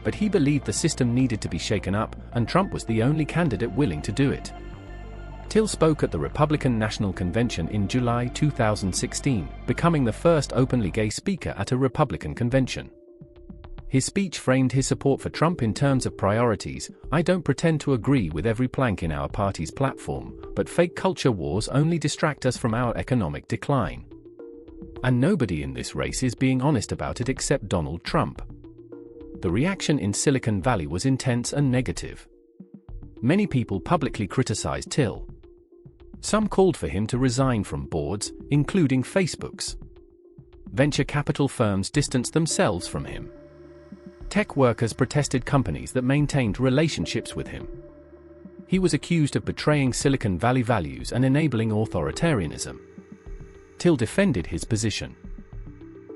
But he believed the system needed to be shaken up, and Trump was the only candidate willing to do it. Thiel spoke at the Republican National Convention in July 2016, becoming the first openly gay speaker at a Republican convention. His speech framed his support for Trump in terms of priorities. "I don't pretend to agree with every plank in our party's platform, but fake culture wars only distract us from our economic decline. And nobody in this race is being honest about it except Donald Trump." The reaction in Silicon Valley was intense and negative. Many people publicly criticized Thiel. Some called for him to resign from boards, including Facebook's. Venture capital firms distanced themselves from him. Tech workers protested companies that maintained relationships with him. He was accused of betraying Silicon Valley values and enabling authoritarianism. Thiel defended his position.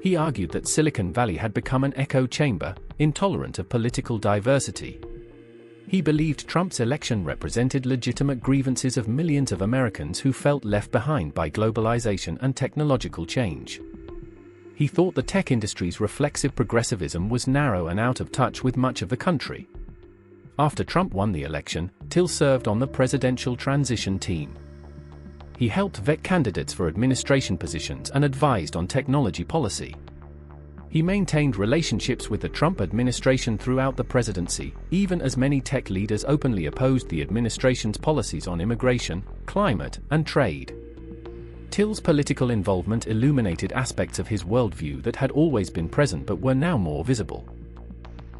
He argued that Silicon Valley had become an echo chamber, intolerant of political diversity. He believed Trump's election represented legitimate grievances of millions of Americans who felt left behind by globalization and technological change. He thought the tech industry's reflexive progressivism was narrow and out of touch with much of the country. After Trump won the election, Thiel served on the presidential transition team. He helped vet candidates for administration positions and advised on technology policy. He maintained relationships with the Trump administration throughout the presidency, even as many tech leaders openly opposed the administration's policies on immigration, climate, and trade. Thiel's political involvement illuminated aspects of his worldview that had always been present but were now more visible.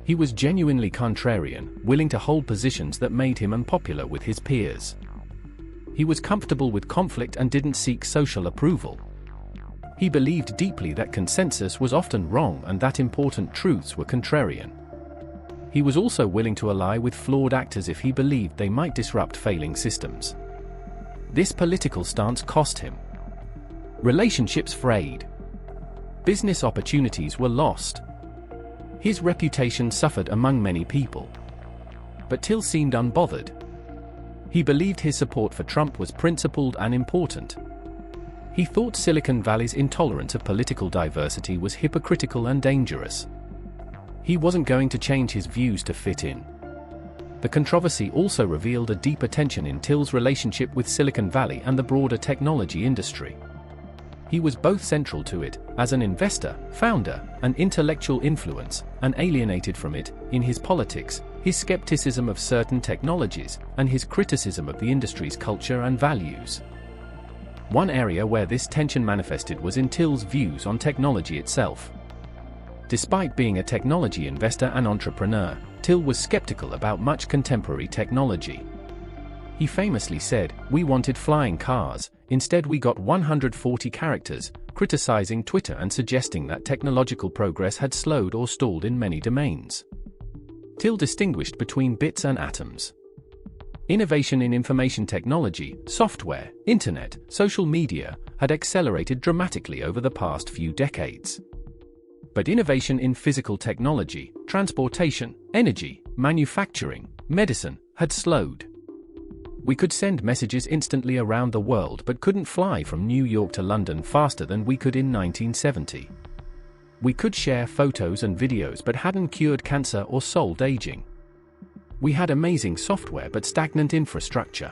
He was genuinely contrarian, willing to hold positions that made him unpopular with his peers. He was comfortable with conflict and didn't seek social approval. He believed deeply that consensus was often wrong and that important truths were contrarian. He was also willing to ally with flawed actors if he believed they might disrupt failing systems. This political stance cost him. Relationships frayed. Business opportunities were lost. His reputation suffered among many people. But Thiel seemed unbothered. He believed his support for Trump was principled and important. He thought Silicon Valley's intolerance of political diversity was hypocritical and dangerous. He wasn't going to change his views to fit in. The controversy also revealed a deeper tension in Thiel's relationship with Silicon Valley and the broader technology industry. He was both central to it, as an investor, founder, and intellectual influence, and alienated from it, in his politics, his skepticism of certain technologies, and his criticism of the industry's culture and values. One area where this tension manifested was in Thiel's views on technology itself. Despite being a technology investor and entrepreneur, Thiel was skeptical about much contemporary technology. He famously said, "We wanted flying cars, instead we got 140 characters," criticizing Twitter and suggesting that technological progress had slowed or stalled in many domains. Thiel distinguished between bits and atoms. Innovation in information technology, software, internet, social media, had accelerated dramatically over the past few decades. But innovation in physical technology, transportation, energy, manufacturing, medicine, had slowed. We could send messages instantly around the world but couldn't fly from New York to London faster than we could in 1970. We could share photos and videos but hadn't cured cancer or solved aging. We had amazing software but stagnant infrastructure.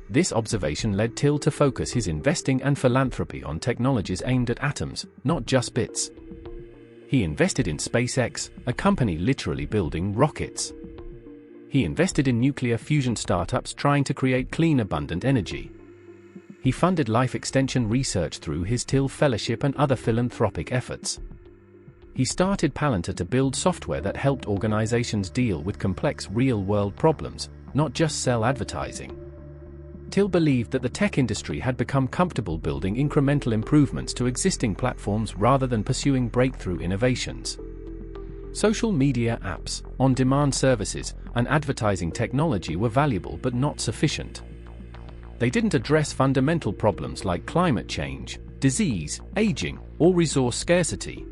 This observation led Thiel to focus his investing and philanthropy on technologies aimed at atoms, not just bits. He invested in SpaceX, a company literally building rockets. He invested in nuclear fusion startups trying to create clean, abundant energy. He funded life extension research through his Thiel Fellowship and other philanthropic efforts. He started Palantir to build software that helped organizations deal with complex real-world problems, not just sell advertising. Thiel believed that the tech industry had become comfortable building incremental improvements to existing platforms rather than pursuing breakthrough innovations. Social media apps, on-demand services, and advertising technology were valuable but not sufficient. They didn't address fundamental problems like climate change, disease, aging, or resource scarcity.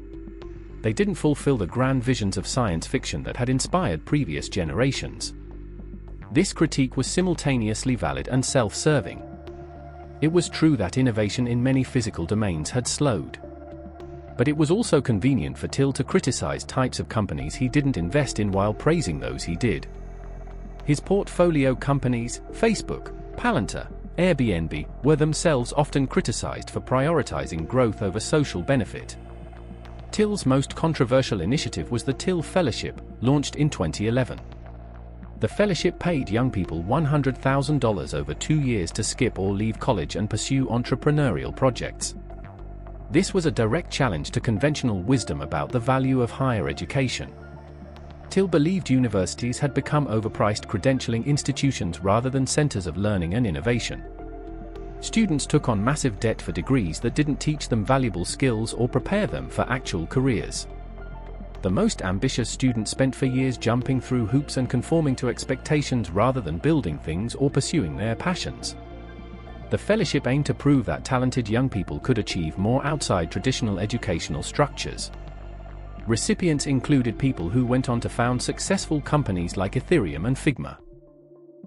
They didn't fulfill the grand visions of science fiction that had inspired previous generations. This critique was simultaneously valid and self-serving. It was true that innovation in many physical domains had slowed. But it was also convenient for Thiel to criticize types of companies he didn't invest in while praising those he did. His portfolio companies, Facebook, Palantir, Airbnb, were themselves often criticized for prioritizing growth over social benefit. Thiel's most controversial initiative was the Thiel Fellowship, launched in 2011. The fellowship paid young people $100,000 over 2 years to skip or leave college and pursue entrepreneurial projects. This was a direct challenge to conventional wisdom about the value of higher education. Thiel believed universities had become overpriced credentialing institutions rather than centers of learning and innovation. Students took on massive debt for degrees that didn't teach them valuable skills or prepare them for actual careers. The most ambitious students spent for years jumping through hoops and conforming to expectations rather than building things or pursuing their passions. The fellowship aimed to prove that talented young people could achieve more outside traditional educational structures. Recipients included people who went on to found successful companies like Ethereum and Figma.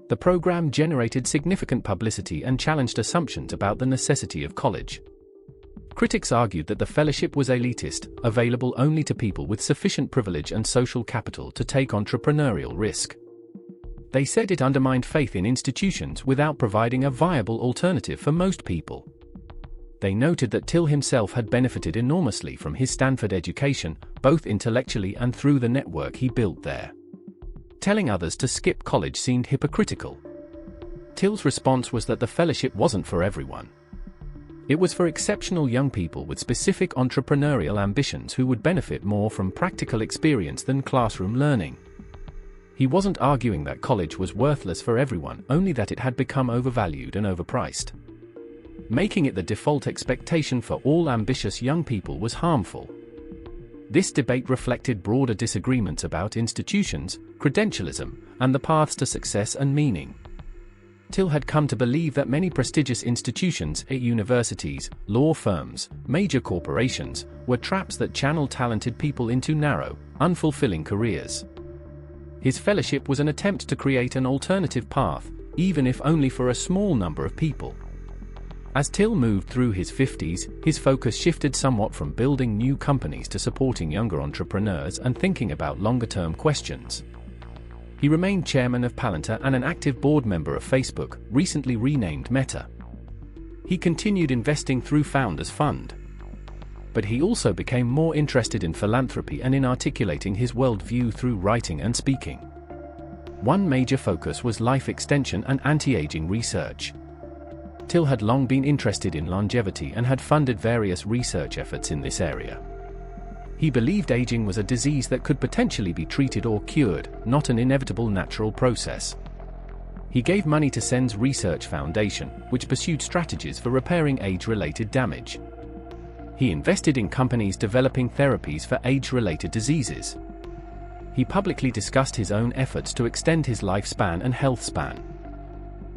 The program generated significant publicity and challenged assumptions about the necessity of college. Critics argued that the fellowship was elitist, available only to people with sufficient privilege and social capital to take entrepreneurial risk. They said it undermined faith in institutions without providing a viable alternative for most people. They noted that Thiel himself had benefited enormously from his Stanford education, both intellectually and through the network he built there. Telling others to skip college seemed hypocritical. Thiel's response was that the fellowship wasn't for everyone. It was for exceptional young people with specific entrepreneurial ambitions who would benefit more from practical experience than classroom learning. He wasn't arguing that college was worthless for everyone, only that it had become overvalued and overpriced. Making it the default expectation for all ambitious young people was harmful. This debate reflected broader disagreements about institutions, credentialism, and the paths to success and meaning. Thiel had come to believe that many prestigious institutions, universities, law firms, major corporations, were traps that channeled talented people into narrow, unfulfilling careers. His fellowship was an attempt to create an alternative path, even if only for a small number of people. As Thiel moved through his 50s, his focus shifted somewhat from building new companies to supporting younger entrepreneurs and thinking about longer-term questions. He remained chairman of Palantir and an active board member of Facebook, recently renamed Meta. He continued investing through Founders Fund. But he also became more interested in philanthropy and in articulating his worldview through writing and speaking. One major focus was life extension and anti-aging research. Thiel had long been interested in longevity and had funded various research efforts in this area. He believed aging was a disease that could potentially be treated or cured, not an inevitable natural process. He gave money to SENS Research Foundation, which pursued strategies for repairing age-related damage. He invested in companies developing therapies for age-related diseases. He publicly discussed his own efforts to extend his lifespan and health span.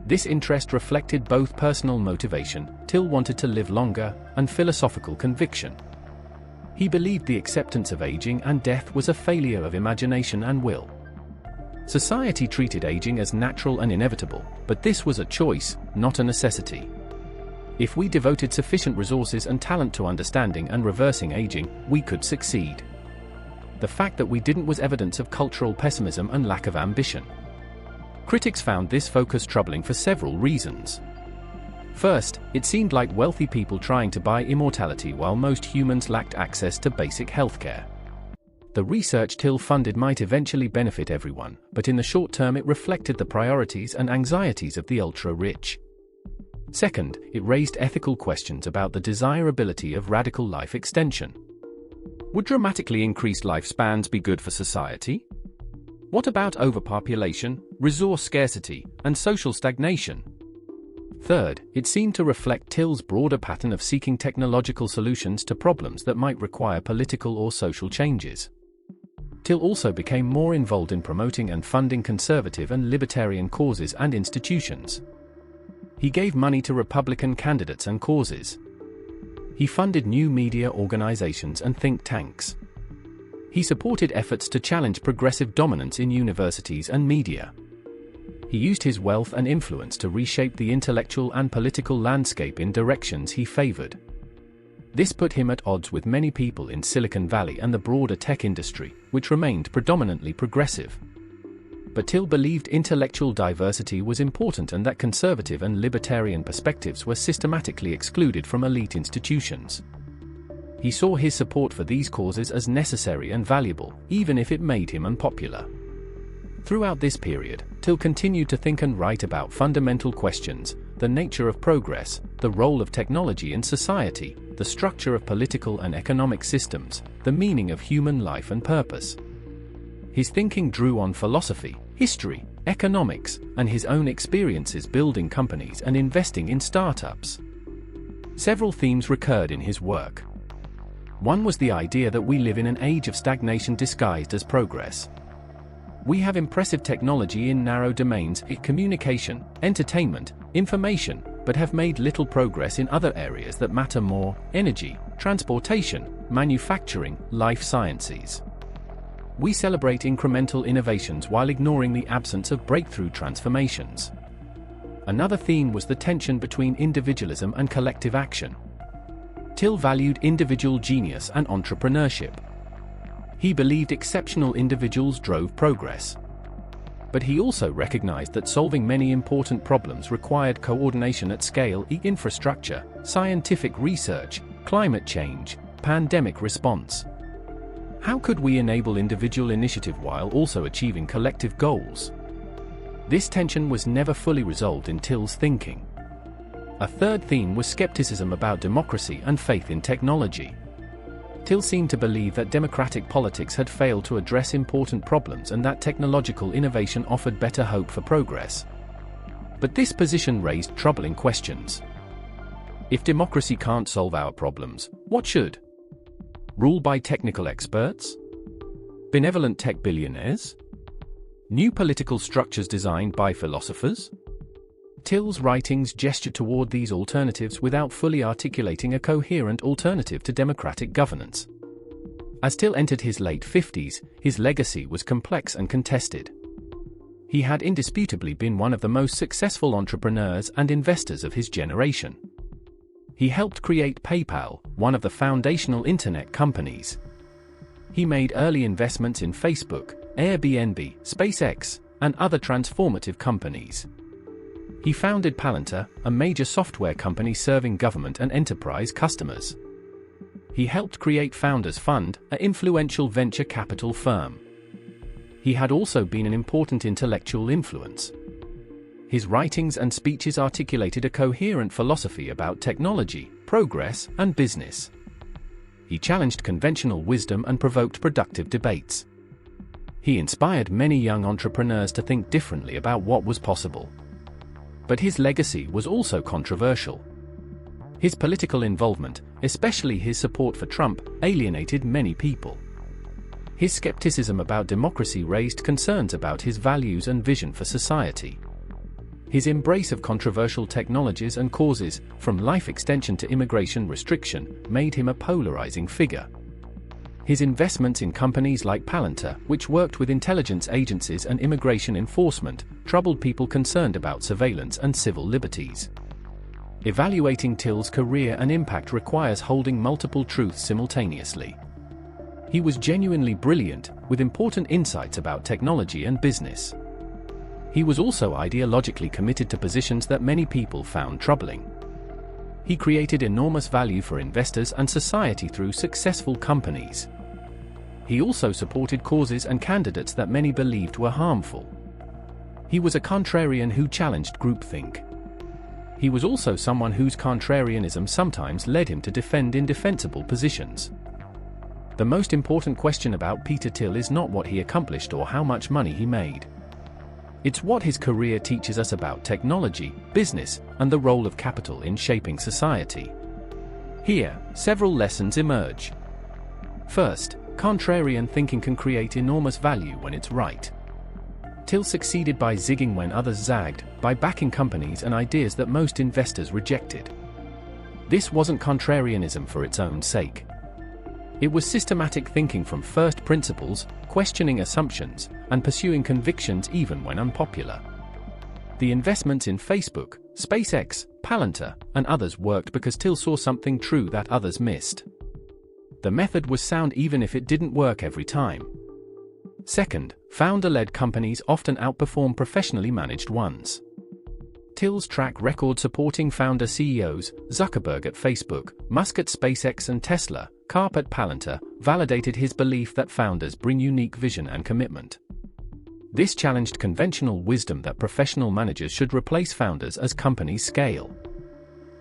This interest reflected both personal motivation, Thiel wanted to live longer, and philosophical conviction. He believed the acceptance of aging and death was a failure of imagination and will. Society treated aging as natural and inevitable, but this was a choice, not a necessity. If we devoted sufficient resources and talent to understanding and reversing aging, we could succeed. The fact that we didn't was evidence of cultural pessimism and lack of ambition. Critics found this focus troubling for several reasons. First, it seemed like wealthy people trying to buy immortality while most humans lacked access to basic healthcare. The research Thiel funded might eventually benefit everyone, but in the short term it reflected the priorities and anxieties of the ultra-rich. Second, it raised ethical questions about the desirability of radical life extension. Would dramatically increased lifespans be good for society? What about overpopulation, resource scarcity, and social stagnation? Third, it seemed to reflect Thiel's broader pattern of seeking technological solutions to problems that might require political or social changes. Thiel also became more involved in promoting and funding conservative and libertarian causes and institutions. He gave money to Republican candidates and causes. He funded new media organizations and think tanks. He supported efforts to challenge progressive dominance in universities and media. He used his wealth and influence to reshape the intellectual and political landscape in directions he favored. This put him at odds with many people in Silicon Valley and the broader tech industry, which remained predominantly progressive. But Thiel believed intellectual diversity was important and that conservative and libertarian perspectives were systematically excluded from elite institutions. He saw his support for these causes as necessary and valuable, even if it made him unpopular. Throughout this period, Thiel continued to think and write about fundamental questions: the nature of progress, the role of technology in society, the structure of political and economic systems, the meaning of human life and purpose. His thinking drew on philosophy, history, economics, and his own experiences building companies and investing in startups. Several themes recurred in his work. One was the idea that we live in an age of stagnation disguised as progress. We have impressive technology in narrow domains, communication, entertainment, information, but have made little progress in other areas that matter more: energy, transportation, manufacturing, life sciences. We celebrate incremental innovations while ignoring the absence of breakthrough transformations. Another theme was the tension between individualism and collective action. Thiel valued individual genius and entrepreneurship. He believed exceptional individuals drove progress. But he also recognized that solving many important problems required coordination at scale: infrastructure, scientific research, climate change, pandemic response. How could we enable individual initiative while also achieving collective goals? This tension was never fully resolved in Thiel's thinking. A third theme was skepticism about democracy and faith in technology. Thiel seemed to believe that democratic politics had failed to address important problems and that technological innovation offered better hope for progress. But this position raised troubling questions. If democracy can't solve our problems, what should? Rule by technical experts? Benevolent tech billionaires? New political structures designed by philosophers? Thiel's writings gestured toward these alternatives without fully articulating a coherent alternative to democratic governance. As Thiel entered his late 50s, his legacy was complex and contested. He had indisputably been one of the most successful entrepreneurs and investors of his generation. He helped create PayPal, one of the foundational internet companies. He made early investments in Facebook, Airbnb, SpaceX, and other transformative companies. He founded Palantir, a major software company serving government and enterprise customers. He helped create Founders Fund, an influential venture capital firm. He had also been an important intellectual influence. His writings and speeches articulated a coherent philosophy about technology, progress, and business. He challenged conventional wisdom and provoked productive debates. He inspired many young entrepreneurs to think differently about what was possible. But his legacy was also controversial. His political involvement, especially his support for Trump, alienated many people. His skepticism about democracy raised concerns about his values and vision for society. His embrace of controversial technologies and causes, from life extension to immigration restriction, made him a polarizing figure. His investments in companies like Palantir, which worked with intelligence agencies and immigration enforcement, troubled people concerned about surveillance and civil liberties. Evaluating Thiel's career and impact requires holding multiple truths simultaneously. He was genuinely brilliant, with important insights about technology and business. He was also ideologically committed to positions that many people found troubling. He created enormous value for investors and society through successful companies. He also supported causes and candidates that many believed were harmful. He was a contrarian who challenged groupthink. He was also someone whose contrarianism sometimes led him to defend indefensible positions. The most important question about Peter Thiel is not what he accomplished or how much money he made. It's what his career teaches us about technology, business, and the role of capital in shaping society. Here, several lessons emerge. First, contrarian thinking can create enormous value when it's right. Thiel succeeded by zigging when others zagged, by backing companies and ideas that most investors rejected. This wasn't contrarianism for its own sake. It was systematic thinking from first principles, questioning assumptions, and pursuing convictions even when unpopular. The investments in Facebook, SpaceX, Palantir, and others worked because Thiel saw something true that others missed. The method was sound even if it didn't work every time. Second, founder-led companies often outperform professionally managed ones. Thiel's track record supporting founder CEOs, Zuckerberg at Facebook, Musk at SpaceX and Tesla, Karp at Palantir, validated his belief that founders bring unique vision and commitment. This challenged conventional wisdom that professional managers should replace founders as companies scale.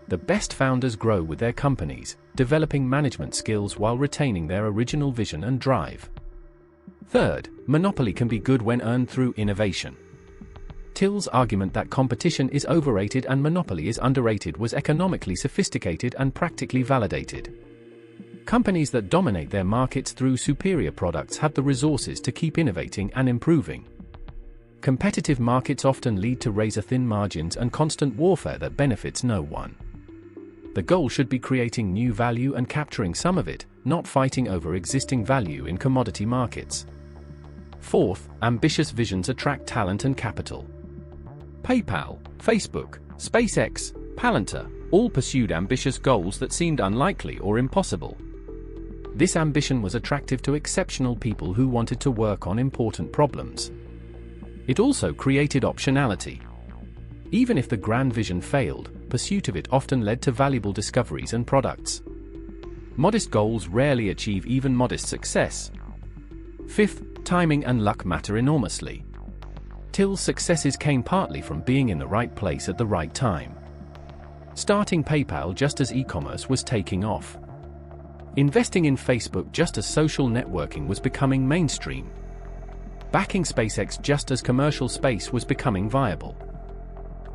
The best founders grow with their companies, developing management skills while retaining their original vision and drive. Third, monopoly can be good when earned through innovation. Thiel's argument that competition is overrated and monopoly is underrated was economically sophisticated and practically validated. Companies that dominate their markets through superior products have the resources to keep innovating and improving. Competitive markets often lead to razor-thin margins and constant warfare that benefits no one. The goal should be creating new value and capturing some of it, not fighting over existing value in commodity markets. Fourth, ambitious visions attract talent and capital. PayPal, Facebook, SpaceX, Palantir, all pursued ambitious goals that seemed unlikely or impossible. This ambition was attractive to exceptional people who wanted to work on important problems. It also created optionality. Even if the grand vision failed, pursuit of it often led to valuable discoveries and products. Modest goals rarely achieve even modest success. Fifth, timing and luck matter enormously. Thiel's successes came partly from being in the right place at the right time. Starting PayPal just as e-commerce was taking off. Investing in Facebook just as social networking was becoming mainstream. Backing SpaceX just as commercial space was becoming viable.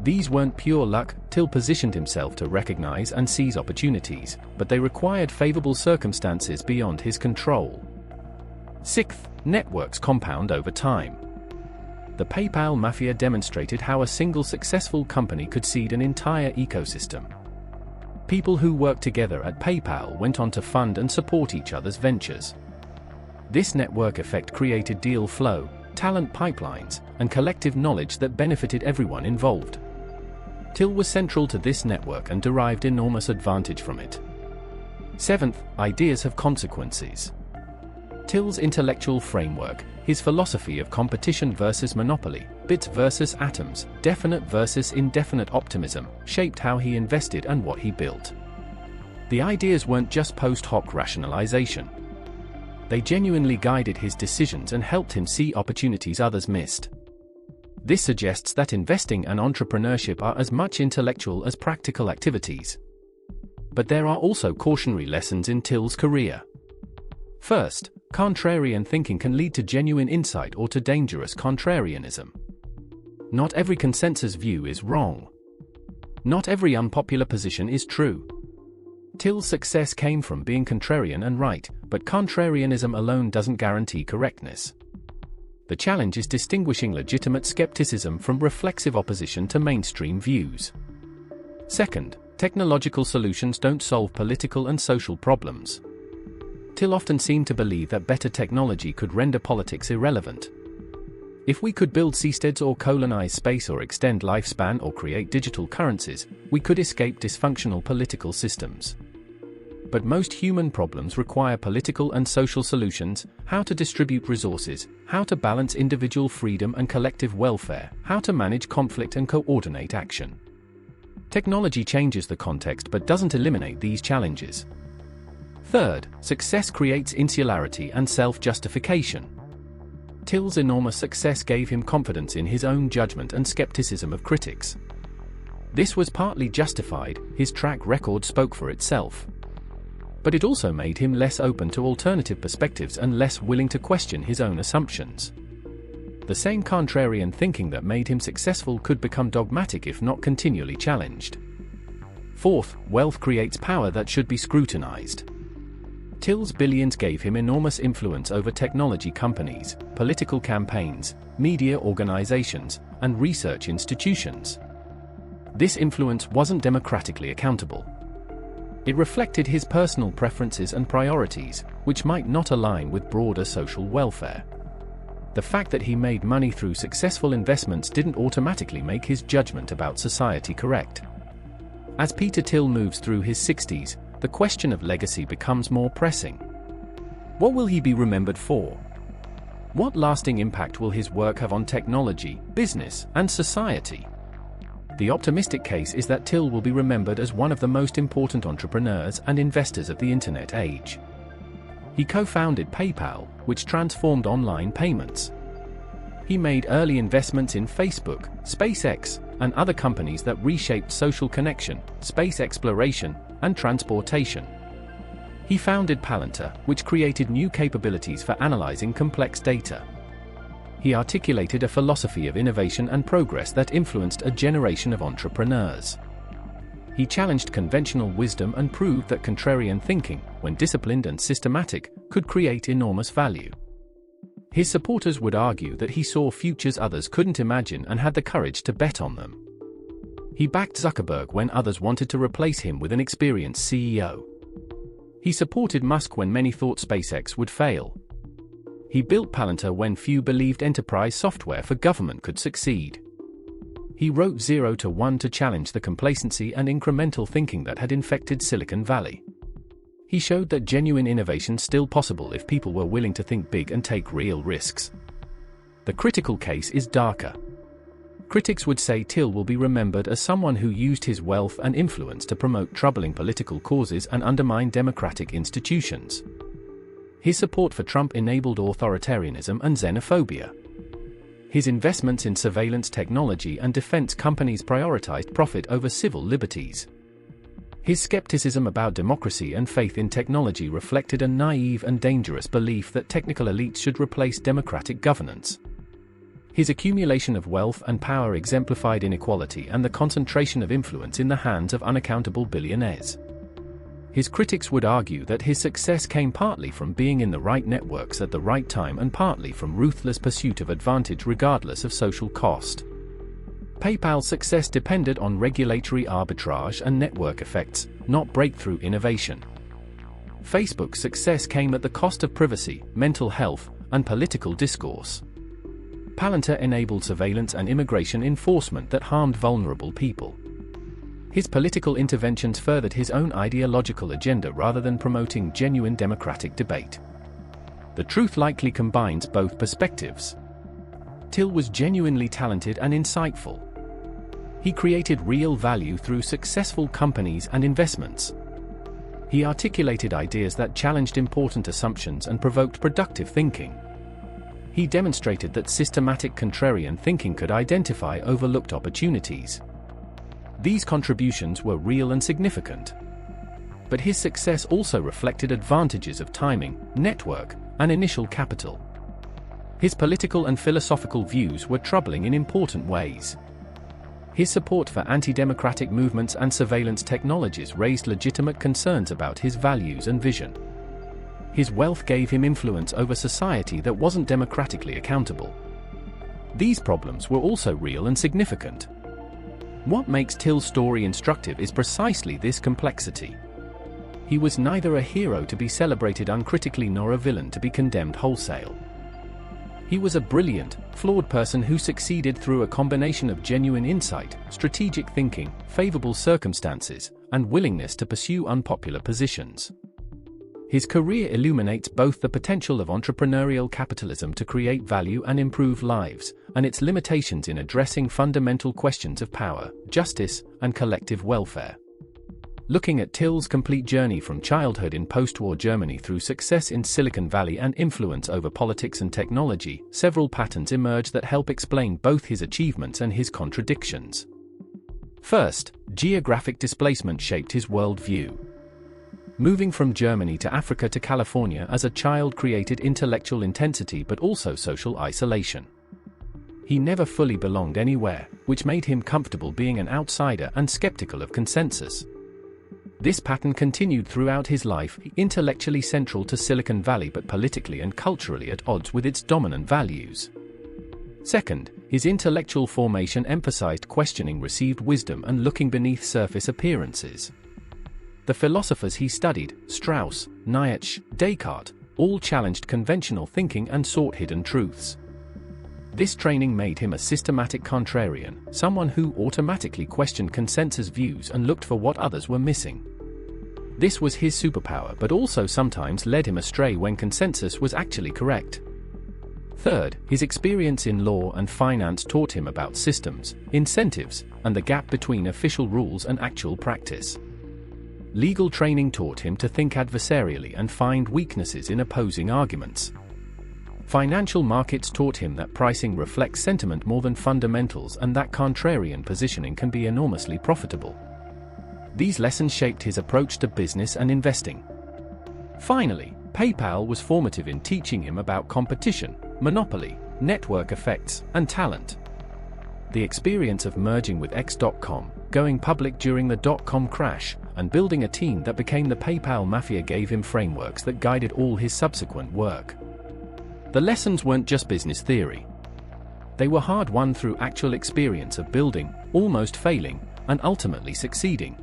These weren't pure luck. Thiel positioned himself to recognize and seize opportunities, but they required favorable circumstances beyond his control. Sixth, networks compound over time. The PayPal Mafia demonstrated how a single successful company could seed an entire ecosystem. People who worked together at PayPal went on to fund and support each other's ventures. This network effect created deal flow, talent pipelines, and collective knowledge that benefited everyone involved. Thiel was central to this network and derived enormous advantage from it. Seventh, ideas have consequences. Thiel's intellectual framework, his philosophy of competition versus monopoly, bits versus atoms, definite versus indefinite optimism, shaped how he invested and what he built. The ideas weren't just post hoc rationalization. They genuinely guided his decisions and helped him see opportunities others missed. This suggests that investing and entrepreneurship are as much intellectual as practical activities. But there are also cautionary lessons in Thiel's career. First, contrarian thinking can lead to genuine insight or to dangerous contrarianism. Not every consensus view is wrong. Not every unpopular position is true. Thiel's success came from being contrarian and right, but contrarianism alone doesn't guarantee correctness. The challenge is distinguishing legitimate skepticism from reflexive opposition to mainstream views. Second, technological solutions don't solve political and social problems. Thiel often seemed to believe that better technology could render politics irrelevant. If we could build seasteads or colonize space or extend lifespan or create digital currencies, we could escape dysfunctional political systems. But most human problems require political and social solutions: how to distribute resources, how to balance individual freedom and collective welfare, how to manage conflict and coordinate action. Technology changes the context but doesn't eliminate these challenges. Third, success creates insularity and self-justification. Thiel's enormous success gave him confidence in his own judgment and skepticism of critics. This was partly justified; his track record spoke for itself. But it also made him less open to alternative perspectives and less willing to question his own assumptions. The same contrarian thinking that made him successful could become dogmatic if not continually challenged. Fourth, wealth creates power that should be scrutinized. Thiel's billions gave him enormous influence over technology companies, political campaigns, media organizations, and research institutions. This influence wasn't democratically accountable. It reflected his personal preferences and priorities, which might not align with broader social welfare. The fact that he made money through successful investments didn't automatically make his judgment about society correct. As Peter Thiel moves through his 60s, the question of legacy becomes more pressing. What will he be remembered for? What lasting impact will his work have on technology, business, and society? The optimistic case is that Thiel will be remembered as one of the most important entrepreneurs and investors of the internet age. He co-founded PayPal, which transformed online payments. He made early investments in Facebook, SpaceX, and other companies that reshaped social connection, space exploration, and transportation. He founded Palantir, which created new capabilities for analyzing complex data. He articulated a philosophy of innovation and progress that influenced a generation of entrepreneurs. He challenged conventional wisdom and proved that contrarian thinking, when disciplined and systematic, could create enormous value. His supporters would argue that he saw futures others couldn't imagine and had the courage to bet on them. He backed Zuckerberg when others wanted to replace him with an experienced CEO. He supported Musk when many thought SpaceX would fail. He built Palantir when few believed enterprise software for government could succeed. He wrote 0 to 1 to challenge the complacency and incremental thinking that had infected Silicon Valley. He showed that genuine innovation's still possible if people were willing to think big and take real risks. The critical case is darker. Critics would say Thiel will be remembered as someone who used his wealth and influence to promote troubling political causes and undermine democratic institutions. His support for Trump enabled authoritarianism and xenophobia. His investments in surveillance technology and defense companies prioritized profit over civil liberties. His skepticism about democracy and faith in technology reflected a naive and dangerous belief that technical elites should replace democratic governance. His accumulation of wealth and power exemplified inequality and the concentration of influence in the hands of unaccountable billionaires. His critics would argue that his success came partly from being in the right networks at the right time and partly from ruthless pursuit of advantage regardless of social cost. PayPal's success depended on regulatory arbitrage and network effects, not breakthrough innovation. Facebook's success came at the cost of privacy, mental health, and political discourse. Palantir enabled surveillance and immigration enforcement that harmed vulnerable people. His political interventions furthered his own ideological agenda rather than promoting genuine democratic debate. The truth likely combines both perspectives. Thiel was genuinely talented and insightful. He created real value through successful companies and investments. He articulated ideas that challenged important assumptions and provoked productive thinking. He demonstrated that systematic contrarian thinking could identify overlooked opportunities. These contributions were real and significant. But his success also reflected advantages of timing, network, and initial capital. His political and philosophical views were troubling in important ways. His support for anti-democratic movements and surveillance technologies raised legitimate concerns about his values and vision. His wealth gave him influence over society that wasn't democratically accountable. These problems were also real and significant. What makes Thiel's story instructive is precisely this complexity. He was neither a hero to be celebrated uncritically nor a villain to be condemned wholesale. He was a brilliant, flawed person who succeeded through a combination of genuine insight, strategic thinking, favorable circumstances, and willingness to pursue unpopular positions. His career illuminates both the potential of entrepreneurial capitalism to create value and improve lives, and its limitations in addressing fundamental questions of power, justice, and collective welfare. Looking at Thiel's complete journey from childhood in post-war Germany through success in Silicon Valley and influence over politics and technology, several patterns emerge that help explain both his achievements and his contradictions. First, geographic displacement shaped his worldview. Moving from Germany to Africa to California as a child created intellectual intensity but also social isolation. He never fully belonged anywhere, which made him comfortable being an outsider and skeptical of consensus. This pattern continued throughout his life, intellectually central to Silicon Valley but politically and culturally at odds with its dominant values. Second, his intellectual formation emphasized questioning received wisdom and looking beneath surface appearances. The philosophers he studied, Strauss, Nietzsche, Descartes, all challenged conventional thinking and sought hidden truths. This training made him a systematic contrarian, someone who automatically questioned consensus views and looked for what others were missing. This was his superpower but also sometimes led him astray when consensus was actually correct. Third, his experience in law and finance taught him about systems, incentives, and the gap between official rules and actual practice. Legal training taught him to think adversarially and find weaknesses in opposing arguments. Financial markets taught him that pricing reflects sentiment more than fundamentals and that contrarian positioning can be enormously profitable. These lessons shaped his approach to business and investing. Finally, PayPal was formative in teaching him about competition, monopoly, network effects, and talent. The experience of merging with Dotcom, going public during the Dotcom crash, and building a team that became the PayPal Mafia gave him frameworks that guided all his subsequent work. The lessons weren't just business theory. They were hard-won through actual experience of building, almost failing, and ultimately succeeding.